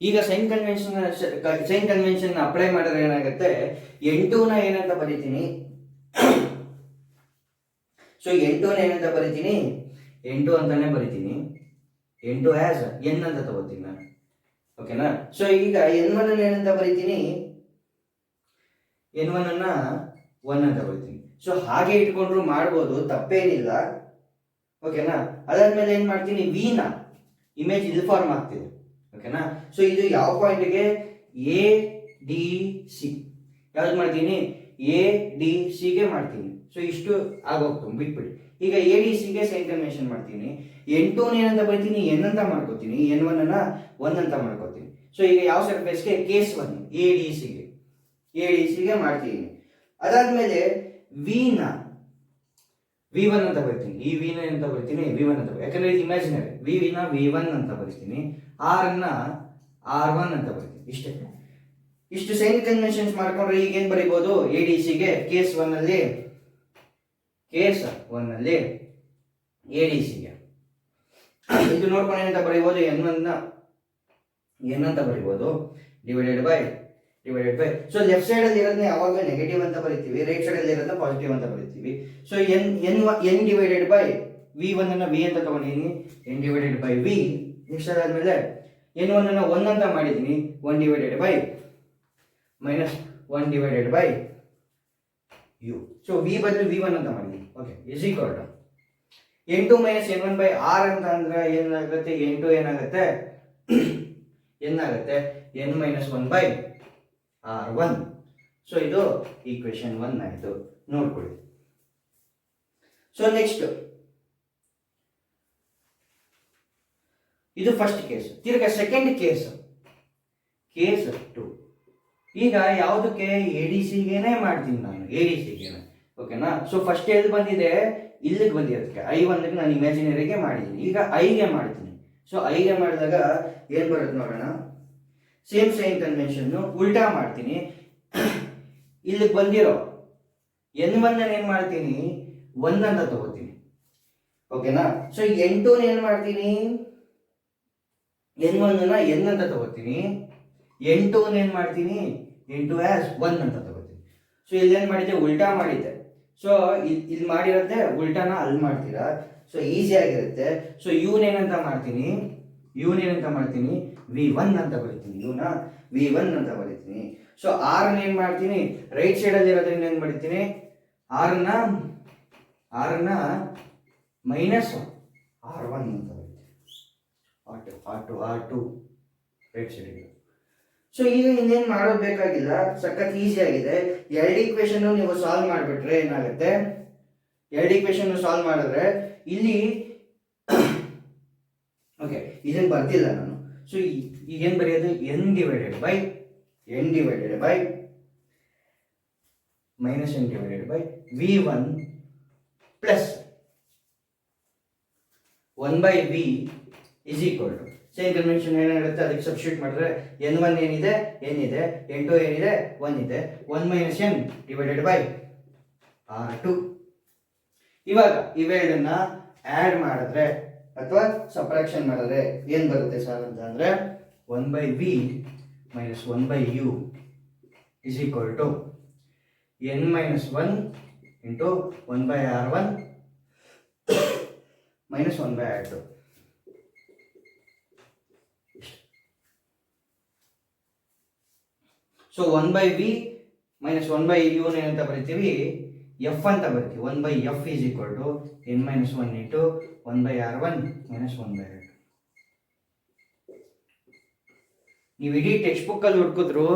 ಈಗ ಸೈನ್ ಕನ್ವೆನ್ಷನ್ ಅಪ್ಲೈ ಮಾಡಿದ್ರೆ ಏನಾಗುತ್ತೆ, N2 ನ ಏನಂತ ಬರೀತೀನಿ, ಸೊ N2 ನ ಏನಂತ ಬರೀತೀನಿ, N2 ಅಂತಾನೆ ಬರೀತೀನಿ, N2 ಆಸ್ N ಅಂತ ತಗೋತೀನಿ ನಾನು. ಓಕೆನಾ? ಸೊ ಈಗ N1 ಅನ್ನ ಏನಂತ ಬರೀತೀನಿ, N1 ಅನ್ನ 1 ಅಂತ ಬರೀತೀನಿ. ಸೊ ಹಾಗೆ ಇಟ್ಕೊಂಡ್ರು ಮಾಡ್ಬೋದು, ತಪ್ಪೇನಿಲ್ಲ. ಓಕೆನಾ? ಅದಾದ್ಮೇಲೆ ಏನ್ ಮಾಡ್ತೀನಿ, ವಿ ನ ಇಮೇಜ್ ಇಲ್ಲಿ ಫಾರ್ಮ್ ಆಗ್ತಿದೆ. ಓಕೆನಾ? ಸೊ ಇದು ಯಾವ ಪಾಯಿಂಟ್ಗೆ, ಎ ಡಿ ಸಿ ಯಾವ್ದು ಮಾಡ್ತೀನಿ, ಎ ಡಿ ಸಿ ಗೆ ಮಾಡ್ತೀನಿ. ಸೊ ಇಷ್ಟು ಆಗೋಗ್ತು, ಬಿಟ್ಬಿಡಿ. ಈಗ ಎ ಡಿ ಸಿ ಗೆ ಸೈನ್ ಕನ್ವೆನ್ಷನ್ ಮಾಡ್ತೀನಿ. N2 ಏನಂತ ಬರೀತೀನಿ, N ಅಂತ ಮಾಡ್ಕೋತೀನಿ, N1 ಅನ್ನ 1 ಅಂತ ಮಾಡ್ಕೋತೀನಿ. ಸೊ ಈಗ ಯಾವ ಸರ್ಫೇಸ್ಗೆ, ಕೇಸ್ 1 ಎ ಡಿ ಸಿ ಗೆ ಮಾಡ್ತೀನಿ. ಅದಾದ್ಮೇಲೆ ವಿ ನ V1 ಅಂತ ಬರ್ತೀನಿ, ಈ ವಿ ನ ಅಂತ ಬರ್ತೀನಿ V1 ಅಂತ, ಯಾಕಂದ್ರೆ ಇದು ಇಮ್ಯಾಜಿನರಿ. ವಿ ನ V1 ಅಂತ ಬರ್ತೀನಿ, ಆರ್ ನ R1 ಅಂತ ಬರ್ತೀನಿ. ಇಷ್ಟು ಸೈನ್ ಕನ್ವೆನ್ಷನ್ಸ್ ಮಾಡ್ಕೊಂಡ್ರೆ ಈಗ ಏನ್ ಬರೀಬಹುದು, ಎ ಡಿ ಸಿ ಗೆ ಕೇಸ್ 1 ಅಲ್ಲಿ ಎ ಡಿ ಸಿ ಗೆ ಇದು ನೋಡ್ಕೊಂಡು ಏನಂತ ಬರೀಬಹುದು, N1 ನ N ಅಂತ ಬರೀಬಹುದು, divided by. So left side ಅಲ್ಲಿ ಇರೋದನ್ನ ಯಾವಾಗಲೂ ನೆಗೆಟಿವ್ ಅಂತ ಬರೀತೀವಿ, ರೈಟ್ ಸೈಡ್ ಅಲ್ಲಿ ಇರೋದನ್ನ ಪಾಸಿಟಿವ್ ಅಂತ ಬರೀತೀವಿ. So N divided by V1 ಅನ್ನ V ಅಂತ ತಗೊಂಡಿದ್ದೀನಿ, N divided by V. Next ಅದಾದ್ಮೇಲೆ N1 ಅನ್ನ 1 ಅಂತ ಮಾಡಿದ್ದೀನಿ, 1 divided by minus 1 divided by U. So V ಬದಲು V1 ಅಂತ ಮಾಡಿದ್ದೀನಿ. Okay, is equal to N2 minus N1/R ಅಂತ ಅಂದ್ರೆ ಏನಾಗುತ್ತೆ, N2 ಏನಾಗುತ್ತೆ, N ಆಗುತ್ತೆ, N ಮೈನಸ್ 1/R1. ಸೊ ಇದು ಈಕ್ವೇಶನ್ 1 ಆಯಿತು, ನೋಡ್ಕೊಳ್ಳಿ. ಸೊ ನೆಕ್ಸ್ಟ್ ಇದು ಫಸ್ಟ್ ಕೇಸ್. ತಿರ್ಗಾ ಸೆಕೆಂಡ್ ಕೇಸ್ 2. ಈಗ ಯಾವುದಕ್ಕೆ, ಎ ಡಿ ಸಿಗೆನೆ ಮಾಡ್ತೀನಿ ನಾನು, ಎ ಡಿ ಸಿಗೆನೆ. ಓಕೆನಾ? ಸೊ ಫಸ್ಟ್ ಎಲ್ಲಿ ಬಂದಿದೆ, ಇಲ್ಲಿಗೆ ಬಂದಿರೋದಕ್ಕೆ I1 ನಾನು ಇಮ್ಯಾಜಿನರಿಗೆ ಮಾಡಿದ್ದೀನಿ. ಈಗ ಐಗೆ ಮಾಡ್ತೀನಿ. ಸೊ ಐಗೆ ಮಾಡಿದಾಗ ಏನ್ ಬರುತ್ತೆ ನೋಡೋಣ, ಸೇಮ್ ಸೈನ್ ಕನ್ವೆನ್ಷನ್ ಉಲ್ಟಾ ಮಾಡ್ತೀನಿ. ಇಲ್ಲಿಗೆ ಬಂದಿರೋ N1 ಏನ್ ಮಾಡ್ತೀನಿ, 1 ಅಂತ ತಗೋತೀನಿ. ಓಕೆನಾ? ಸೊ N2 ಏನ್ ಮಾಡ್ತೀನಿ, N1 N ಅಂತ ತಗೋತೀನಿ, N2 ಏನ್ ಮಾಡ್ತೀನಿ, N2 ಆಸ್ 1 ಅಂತ ತಗೋತೀನಿ. ಸೊ ಇಲ್ಲೇನ್ ಮಾಡಿದ್ದೆ, ಉಲ್ಟಾ ಮಾಡಿದ್ದೆ. ಸೊ ಇಲ್ಲಿ ಮಾಡಿರುತ್ತೆ, ಉಲ್ಟಾನ ಅಲ್ಲಿ ಮಾಡ್ತೀರಾ. ಸೊ ಈಸಿ ಆಗಿರುತ್ತೆ. ಸೊ ಏನಂತ ಮಾಡ್ತೀನಿ, ಇವನ್ ಏನಂತ ಮಾಡ್ತೀನಿ V1 ಅಂತ ಬರೀತೀನಿ, ಇವನ V1 ಅಂತ ಬರೀತೀನಿ. ಸೊ ಆರ್ ಏನ್ ಮಾಡ್ತೀನಿ ರೈಟ್ ಸೈಡ್ ಅಲ್ಲಿ ಇರೋದ್ರಿಂದ ಏನ್ ಮಾಡ್ತೀನಿ ಆರ್ನ ಮೈನಸ್ R1 ಅಂತ ಬರೀತೀನಿ, R2 ರೈಟ್ ಸೈಡ್. ಸೊ ಈಗ ಇನ್ನೇನು ಮಾಡೋದು ಬೇಕಾಗಿಲ್ಲ, ಸಖತ್ ಈಸಿ ಆಗಿದೆ. ಎರಡು ಈಕ್ವೇಶನ್ ನೀವು ಸಾಲ್ವ್ ಮಾಡಿಬಿಟ್ರೆ ಏನಾಗುತ್ತೆ, ಎರಡು ಈಕ್ವೇಶನ್ ಸಾಲ್ವ್ ಮಾಡಿದ್ರೆ ಇಲ್ಲಿ ಓಕೆ ಇದನ್ನು ಬರ್ತಿಲ್ಲ ನಾನು. ಸೊ ಈಗೇನು ಬರೆಯೋದು n divided by minus n divided by V1 plus 1/V is equal to same convention ಏನಾಗುತ್ತೆ ಅದಕ್ಕೆ ಸಬ್ಸ್ಟಿಟ್ಯೂಟ್ ಮಾಡಿದ್ರೆ n1 ಏನಿದೆ n ಇದೆ, n2 ಏನಿದೆ 1 ಇದೆ, 1 minus n divided by R2. ಇವಾಗ ಇವೆರಡನ್ನ ಆ್ಯಡ್ ಮಾಡಿದ್ರೆ ಅಥವಾ ಸಬ್ಟ್ರಾಕ್ಷನ್ ಮಾಡಿದ್ರೆ ಏನು ಬರುತ್ತೆ ಸರ್ ಅಂತಂದರೆ 1/V minus 1/U is equal to n minus 1 into 1/R1 minus 1/R2. So 1/V minus 1/U ಏನಂತ ಬರಿತೀವಿ F ಅಂತ ಬರಿತೀವಿ. 1/F is equal to n minus 1 into 1/R1 minus 1/R2. ನೀವು ಇಡೀ ಟೆಕ್ಸ್ಟ್ ಬುಕ್ ಅಲ್ಲಿ ಹುಡುಕಿದ್ರು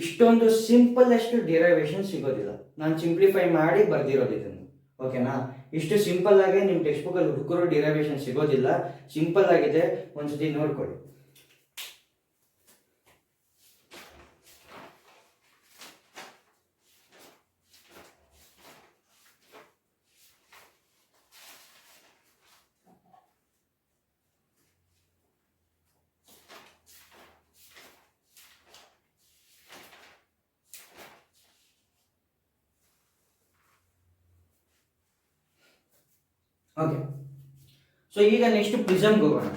ಇಷ್ಟೊಂದು ಸಿಂಪಲ್ ಅಷ್ಟು ಡಿರೈವೇಶನ್ ಸಿಗೋದಿಲ್ಲ. ನಾನು ಸಿಂಪ್ಲಿಫೈ ಮಾಡಿ ಬರ್ದಿರೋದು ಇದನ್ನು, ಓಕೆನಾ. ಇಷ್ಟು ಸಿಂಪಲ್ ಆಗಿ ನಿಮ್ಮ ಟೆಕ್ಸ್ಟ್ ಬುಕ್ ಅಲ್ಲಿ ಹುಡುಕಿರೋ ಡಿರೈವೇಶನ್ ಸಿಗೋದಿಲ್ಲ, ಸಿಂಪಲ್ ಆಗಿದೆ, ಒಂದ್ಸತಿ ನೋಡ್ಕೊಳ್ಳಿ. ಓಕೆ, ಸೊ ಈಗ ನೆಕ್ಸ್ಟ್ ಪ್ರಿಸಮ್ಗೆ ಹೋಗೋಣ.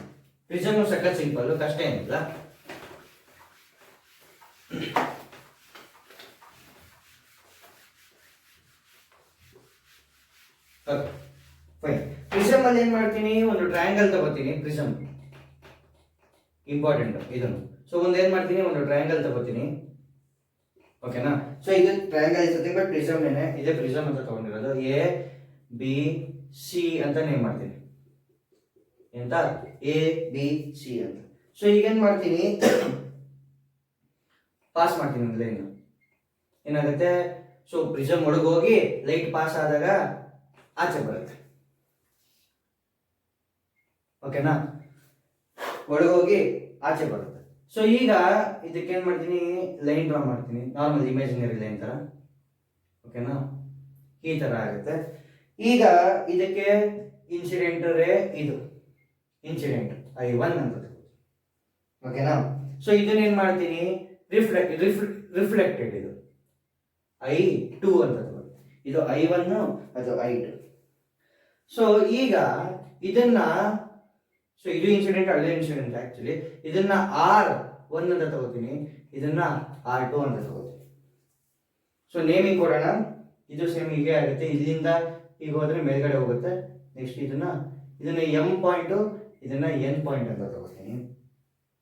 ಪ್ರಿಸಮ್ ಸಖತ್ ಸಿಂಪಲ್, ಕಷ್ಟ ಏನಿಲ್ಲ. Okay fine. ಪ್ರಿಸಮ್ ಅಲ್ಲಿ ಏನ್ ಮಾಡ್ತೀನಿ, ಒಂದು ಟ್ರಯಾಂಗಲ್ ತಗೋತೀನಿ. ಪ್ರಿಸಮ್ ಇಂಪಾರ್ಟೆಂಟ್ ಇದನ್ನು. ಸೊ ಒಂದು ಏನ್ ಮಾಡ್ತೀನಿ, ಒಂದು ಟ್ರಯಾಂಗಲ್ ತಗೋತೀನಿ, ಓಕೆನಾ. ಸೊ ಇದು ಟ್ರಯಾಂಗಲ್ ಇರ್ತದೆ, ಬಟ್ ಪ್ರಿಸಮ್ ಏನೇ ಇದೆ, ಪ್ರಿಸಮ್ ಅಂತ ತಗೊಂಡಿರೋದು ABC ಅಂತ ನೇಮ್ ಮಾಡ್ತೀನಿ, ಎಂತ ABC ಅಂತ. ಸೊ ಈಗೇನ್ ಮಾಡ್ತೀನಿ, ಪಾಸ್ ಮಾಡ್ತೀನಿ ಒಂದು ಲೈನ್. ಏನಾಗುತ್ತೆ, ಸೊ ಪ್ರಿಸಮ್ ಒಳಗೋಗಿ ಲೈಟ್ ಪಾಸ್ ಆದಾಗ ಆಚೆ ಬರುತ್ತೆ, ಓಕೆನಾ. ಒಳಗೋಗಿ ಆಚೆ ಬರುತ್ತೆ. ಸೊ ಈಗ ಇದಕ್ಕೆ ಏನ್ ಮಾಡ್ತೀನಿ, ಲೈನ್ ಡ್ರಾ ಮಾಡ್ತೀನಿ, ನಾರ್ಮಲ್ ಇಮ್ಯಾಜಿನರಿ ಲೈನ್ ತರ, ಓಕೆನಾ. ಈ ತರ ಆಗುತ್ತೆ. ಈಗ ಇದಕ್ಕೆ ಇನ್ಸಿಡೆಂಟ್ ರೇ, ಇದು ಇನ್ಸಿಡೆಂಟ್ I1 ಅಂತ, ಓಕೆನಾ. ಸೊ ಇದನ್ನ ಏನ್ ಮಾಡ್ತೀನಿ, ರಿಫ್ಲೆಕ್ಟೆಡ್ ಇದು I2 ಅಂತ, ಇದು I1 ಅದು I2. ಸೊ ಈಗ ಇದನ್ನ, ಸೊ ಇದು ಇನ್ಸಿಡೆಂಟ್, ಅದೇ ಇನ್ಸಿಡೆಂಟ್ ಆಕ್ಚುಲಿ. ಇದನ್ನ R1 ಅಂತ ತಗೋತೀನಿ, ಇದನ್ನ R2 ಅಂತ ತಗೋತೀನಿ. ಸೊ ನೇಮಿಂಗ್ ಕೊಡೋಣ, ಇದು ಸೇಮ್ ಹೀಗೆ ಆಗುತ್ತೆ. ಇಲ್ಲಿಂದ ಈಗ ಹೋದ್ರೆ ಮೇಲ್ಗಡೆ ಹೋಗುತ್ತೆ. ನೆಕ್ಸ್ಟ್ ಇದನ್ನ M ಪಾಯಿಂಟ್, ಇದನ್ನ N ಪಾಯಿಂಟ್ ಅಂತ ತಗೋತೀನಿ.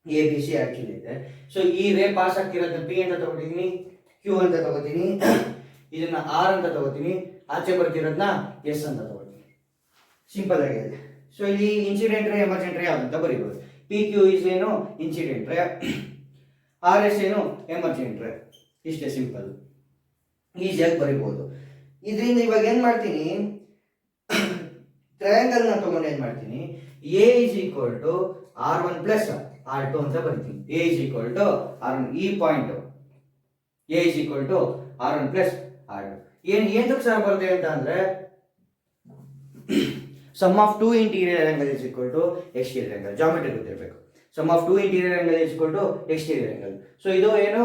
ABC ಆಕ್ಚುಲಿ ಇದೆ. ಸೊ ಈ ರೇ ಪಾಸ್ ಆಗ್ತಿರೋದನ್ನ P ಅಂತ ತಗೋತೀನಿ, Q ಅಂತ ತಗೋತೀನಿ, ಇದನ್ನ R ಅಂತ ತಗೋತೀನಿ, ಆಚೆ ಬರ್ತಿರೋದನ್ನ S ಅಂತ ತಗೋತೀನಿ. ಸಿಂಪಲ್ ಆಗಿದೆ. ಸೊ ಇಲ್ಲಿ ಇನ್ಸಿಡೆಂಟ್ ರೇ, ಎಮರ್ಜೆಂಟ್ ರೇ ಅಂತ ಬರೀಬಹುದು. PQ ಇಸ್ ಏನು, ಇನ್ಸಿಡೆಂಟ್ ರೇ, RS ಏನು, ಎಮರ್ಜೆಂಟ್ ರೇ. ಇಷ್ಟೇ ಸಿಂಪಲ್, ಈಸಿಯಾಗಿ ಬರೀಬಹುದು. ಇದರಿಂದ ಇವಾಗ ಏನ್ ಮಾಡ್ತೀನಿ, ಟ್ರಯಾಂಗಲ್ ನ ತಗೊಂಡು ಏನ್ ಮಾಡ್ತೀನಿ, A is equal to R1 plus R2 ಅಂತ ಬರೀತೀನಿ. A is equal to R1, ಈ point A is equal to R1 plus R2. ಏನಕ್ಕೆ ಸರ್ ಬರುತ್ತೆ ಅಂತ ಅಂದ್ರೆ, sum of two interior angle is equal to exterior angle. Geometry ಗೊತ್ತಿರಬೇಕು. sum of two interior angle is equal to exterior angle. So ಇದು ಏನು,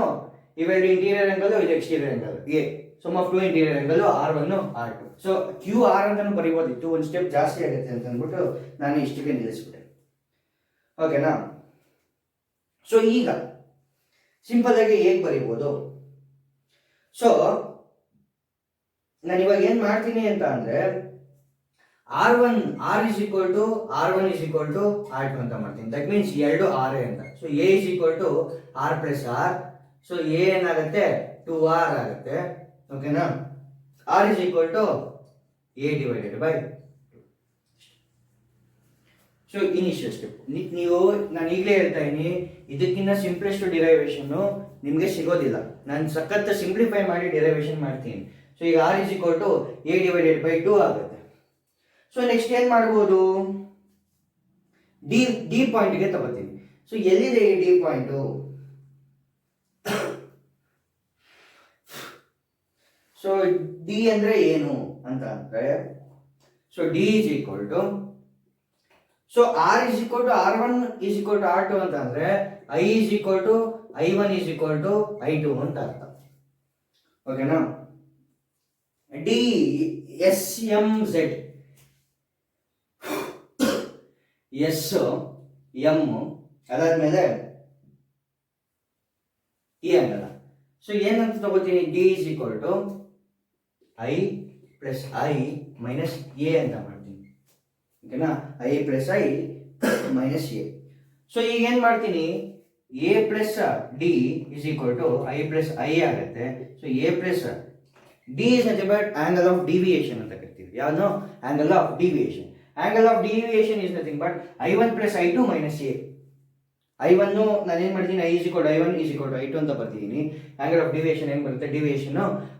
ಇವೆರಡು ಇಂಟೀರಿಯರ್ ಆಂಗಲ್, ಇದು exterior angle. A sum of two interior angle R1 R2. So QR ಅಂತಾನು ಬರೀಬೋದಿತ್ತು, ಒಂದು ಸ್ಟೆಪ್ ಜಾಸ್ತಿ ಆಗುತ್ತೆ ಅಂತ ಅಂದ್ಬಿಟ್ಟು ನಾನು ಇಷ್ಟಕ್ಕೆ ನಿಲ್ಲಿಸ್ಬಿಟ್ಟೆ, ಓಕೆನಾ. ಸೊ ಈಗ ಸಿಂಪಲ್ ಆಗಿ ಹೇಗೆ ಬರೀಬೋದು, ಸೊ ನಾನು ಇವಾಗ ಏನ್ ಮಾಡ್ತೀನಿ ಅಂತ ಅಂದ್ರೆ, R is equal to R1 is equal to R2 ಅಂತ ಮಾಡ್ತೀನಿ. ದಟ್ ಮೀನ್ಸ್ ಎರಡು R ಅಂತ. So A is equal to R plus R. So A ಏನಾಗುತ್ತೆ 2R ಆಗುತ್ತೆ. ಓಕೆನಾ? R is equal to A divided by 2. So initial step ನೀವು ನಾನು ಈಗಲೇ ಹೇಳ್ತಾ ಇದ್ದೀನಿ, ಇದಕ್ಕಿಂತ ಸಿಂಪ್ಲೆಸ್ಟ್ ಡಿರೈವೇಶನ್ ನಿಮಗೆ ಸಿಗೋದಿಲ್ಲ. ನಾನು ಸಖತ್ ಸಿಂಪ್ಲಿಫೈ ಮಾಡಿ ಡಿರೈವೇಶನ್ ಮಾಡ್ತೀನಿ. ಸೊ ಈಗ R is equal to A divided by 2 ಆಗುತ್ತೆ. ಸೊ ನೆಕ್ಸ್ಟ್ ಏನ್ ಮಾಡ್ಬೋದು, ಡಿ ಪಾಯಿಂಟ್ಗೆ ತಗೋತೀನಿ. ಸೊ ಎಲ್ಲಿದೆ ಈ ಡಿ ಪಾಯಿಂಟು? ಸೊ ಡಿ ಅಂದ್ರೆ ಏನು ಅಂತ ಅಂದ್ರೆ, so D is equal to, so R is equal to R1 is equal to R2 ಅಂತ ಅಂದ್ರೆ I is equal to I1 is equal to I2 ಅಂತ ಅರ್ಥ. ಓಕೆನಾ? D S M Z, S M ಅದಾದ್ಮೇಲೆ ಇ ಆಗಲ್ಲ. ಸೊ ಏನಂತ ತಗೋತೀನಿ, D is equal to I plus I minus A ಅಂತ ಮಾಡ್ತೀನಿ. ಓಕೆನಾ? I plus I minus A. So ಈಗ ಏನ್ ಮಾಡ್ತೀನಿ, A plus D is equal to I plus I ಆಗುತ್ತೆ. So A plus D is nothing but angle of deviation ಅಂತ ಕರಿತೀವಿ. ಯಾವುದು? Angle of deviation. Angle of deviation is nothing but I1 plus I2 minus A. I1 ನಾನು ಏನು ಮಾಡ್ತೀನಿ, I is equal to I1 is equal to I2 ಅಂತ ಬರ್ತಿದ್ದೀನಿ. Angle of deviation ಏನು ಬರುತ್ತೆ, deviation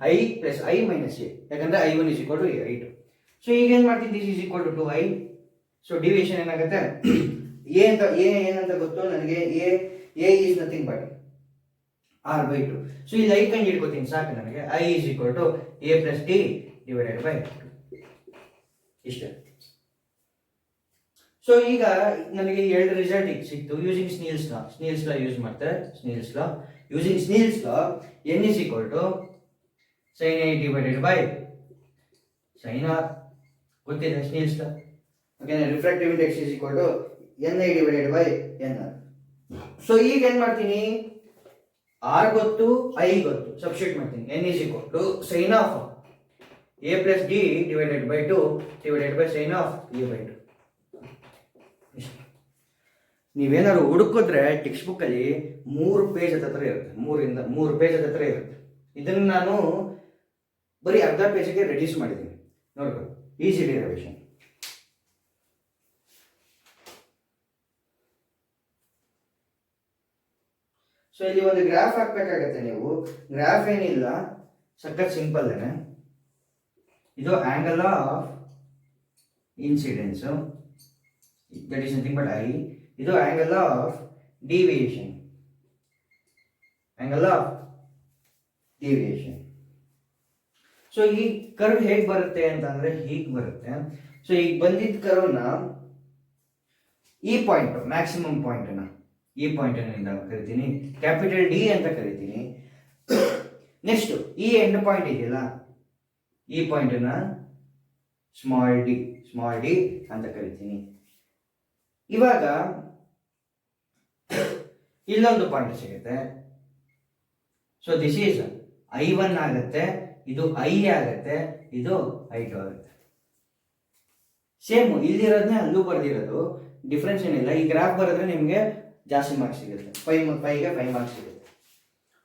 I plus I minus A, ಯಾಕಂದ್ರೆ I1 is equal to I2. So ಈಗ ಏನು ಮಾಡ್ತೀನಿ, this is equal to 2I. So deviation ಏನಾಗುತ್ತೆ, ಏನಂತ ಗೊತ್ತು ನನಗೆ, A is nothing but R by 2. So ಇಲ್ಲಿ I ಕಂಡು ಹಿಡ್ಕೋತೀನಿ ಸಾಕು ನನಗೆ. I is equal to A plus D divided by 2. ಇಷ್ಟೇ. ಸೊ ಈಗ ನನಗೆ ಎರಡು ರಿಸಲ್ಟ್ ಸಿಕ್ತು ಯೂಸಿಂಗ್ ಸ್ನೀಲ್ಸ್ ಲಾ ಯೂಸ್ ಮಾಡ್ತಾರೆ. Using Snell's law n is equal to sin A divided by sin R. ಗೊತ್ತಿದೆ Snell's law? Okay, refractive index is equal to ni divided by nr. So ಈಗ ಏನ್ ಮಾಡ್ತೀನಿ, R ಗೊತ್ತು, I ಗೊತ್ತು, ಸಬ್ಸ್ಟಿಟ್ಯೂಟ್ ಮಾಡ್ತೀನಿ. n is equal to sin of A plus D divided by 2 divided by sin of A by 2. ನೀವೇನಾದ್ರು ಹುಡುಕಿದ್ರೆ ಟೆಕ್ಸ್ಟ್ ಬುಕ್ ಅಲ್ಲಿ 3 ಪೇಜ್ ಹತ್ರ ಇರುತ್ತೆ, 3 ಪೇಜ್ ಹತ್ರ ಇರುತ್ತೆ. ಇದನ್ನು ನಾನು ಬರೀ ಅರ್ಧ ಪೇಜ್ಗೆ ರೆಡ್ಯೂಸ್ ಮಾಡಿದ್ದೀನಿ. ನೋಡ್ಕೊ, ಈಸಿ ಡಿರೈವೇಶನ್. ಸೊ ಇಲ್ಲಿ ಒಂದು ಗ್ರಾಫ್ ಹಾಕ್ಬೇಕಾಗತ್ತೆ ನೀವು. ಗ್ರಾಫ್ ಏನಿಲ್ಲ, ಸಖತ್ ಸಿಂಪಲ್ ಏನೆ. ಇದು angle of incidence, that is nothing but I. ಇದು ಆಂಗಲ್ ಆಫ್ ಡಿವಿಯೇಷನ್, ಸೊ ಈ ಕರ್ವ್ ಹೇಗೆ ಬರುತ್ತೆ ಅಂತಂದ್ರೆ ಹೀಗೆ ಬರುತ್ತೆ. ಸೊ ಈಗ ಬಂದಿದ್ದ ಕರ್ವ್ನ ಈ ಪಾಯಿಂಟ್, ಮ್ಯಾಕ್ಸಿಮಮ್ ಪಾಯಿಂಟ್ನ ಈ ಪಾಯಿಂಟ್ ಕರಿತೀನಿ, ಕ್ಯಾಪಿಟಲ್ ಡಿ ಅಂತ ಕರಿತೀನಿ. ನೆಕ್ಸ್ಟ್ ಈ ಎಂಡ್ ಪಾಯಿಂಟ್ ಇದೆಯಲ್ಲ, ಈ ಪಾಯಿಂಟ್ನ ಸ್ಮಾಲ್ ಡಿ ಅಂತ ಕರಿತೀನಿ. ಇವಾಗ ಇಲ್ಲೊಂದು ಪಾಯಿಂಟ್ ಸಿಗುತ್ತೆ. ಸೊ ದಿಸ್ ಈಸ್ I1 ಆಗುತ್ತೆ, ಇದು I ಆಗುತ್ತೆ, ಇದು I2 ಆಗುತ್ತೆ. ಸೇಮ್ ಇಲ್ಲಿರೋದನ್ನೇ ಅಲ್ಲೂ ಬರ್ದಿರೋದು, ಡಿಫ್ರೆನ್ಸ್ ಏನಿಲ್ಲ. ಈ ಗ್ರಾಫ್ ಬರೆದ್ರೆ ನಿಮಗೆ ಜಾಸ್ತಿ ಮಾರ್ಕ್ಸ್ ಸಿಗುತ್ತೆ, 5ಗೆ 5 ಮಾರ್ಕ್ಸ್ ಸಿಗುತ್ತೆ.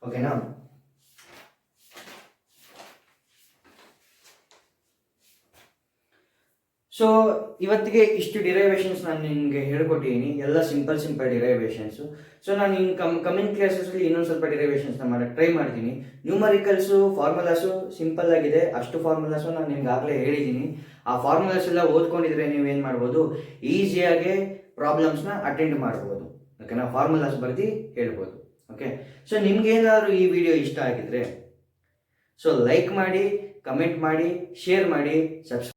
ಓಕೆನಾ? ಸೊ ಇವತ್ತಿಗೆ ಇಷ್ಟು ಡಿರೈವೇಷನ್ಸ್ ನಾನು ನಿಮಗೆ ಹೇಳ್ಕೊಟ್ಟಿದ್ದೀನಿ, ಎಲ್ಲ ಸಿಂಪಲ್ ಡಿರೈವೇಷನ್ಸ್. ಸೊ ನಾನು ಕಮಿಂಗ್ ಕ್ಲಾಸಸ್ಲಿ ಇನ್ನೊಂದು ಸ್ವಲ್ಪ ಡಿರೈವೇಷನ್ಸ್ನ ಮಾಡೋಕ್ಕೆ ಟ್ರೈ ಮಾಡ್ತೀನಿ. ನ್ಯೂಮರಿಕಲ್ಸು, ಫಾರ್ಮುಲಾಸು ಸಿಂಪಲ್ ಆಗಿದೆ, ಅಷ್ಟು ಫಾರ್ಮುಲಾಸು ನಾನು ನಿಮ್ಗೆ ಆಗಲೇ ಹೇಳಿದ್ದೀನಿ. ಆ ಫಾರ್ಮುಲಾಸ್ ಎಲ್ಲ ಓದ್ಕೊಂಡಿದ್ರೆ ನೀವೇನು ಮಾಡ್ಬೋದು, ಈಸಿಯಾಗಿ ಪ್ರಾಬ್ಲಮ್ಸ್ನ ಅಟೆಂಡ್ ಮಾಡ್ಬೋದು. ಓಕೆನಾ? ಫಾರ್ಮುಲಾಸ್ ಬರ್ದು ಹೇಳ್ಬೋದು. ಓಕೆ, ಸೊ ನಿಮ್ಗೇನಾದ್ರು ಈ ವಿಡಿಯೋ ಇಷ್ಟ ಆಗಿದ್ರೆ ಸೊ ಲೈಕ್ ಮಾಡಿ, ಕಮೆಂಟ್ ಮಾಡಿ, ಶೇರ್ ಮಾಡಿ, ಸಬ್ಸ್ಕ್ರೈಬ್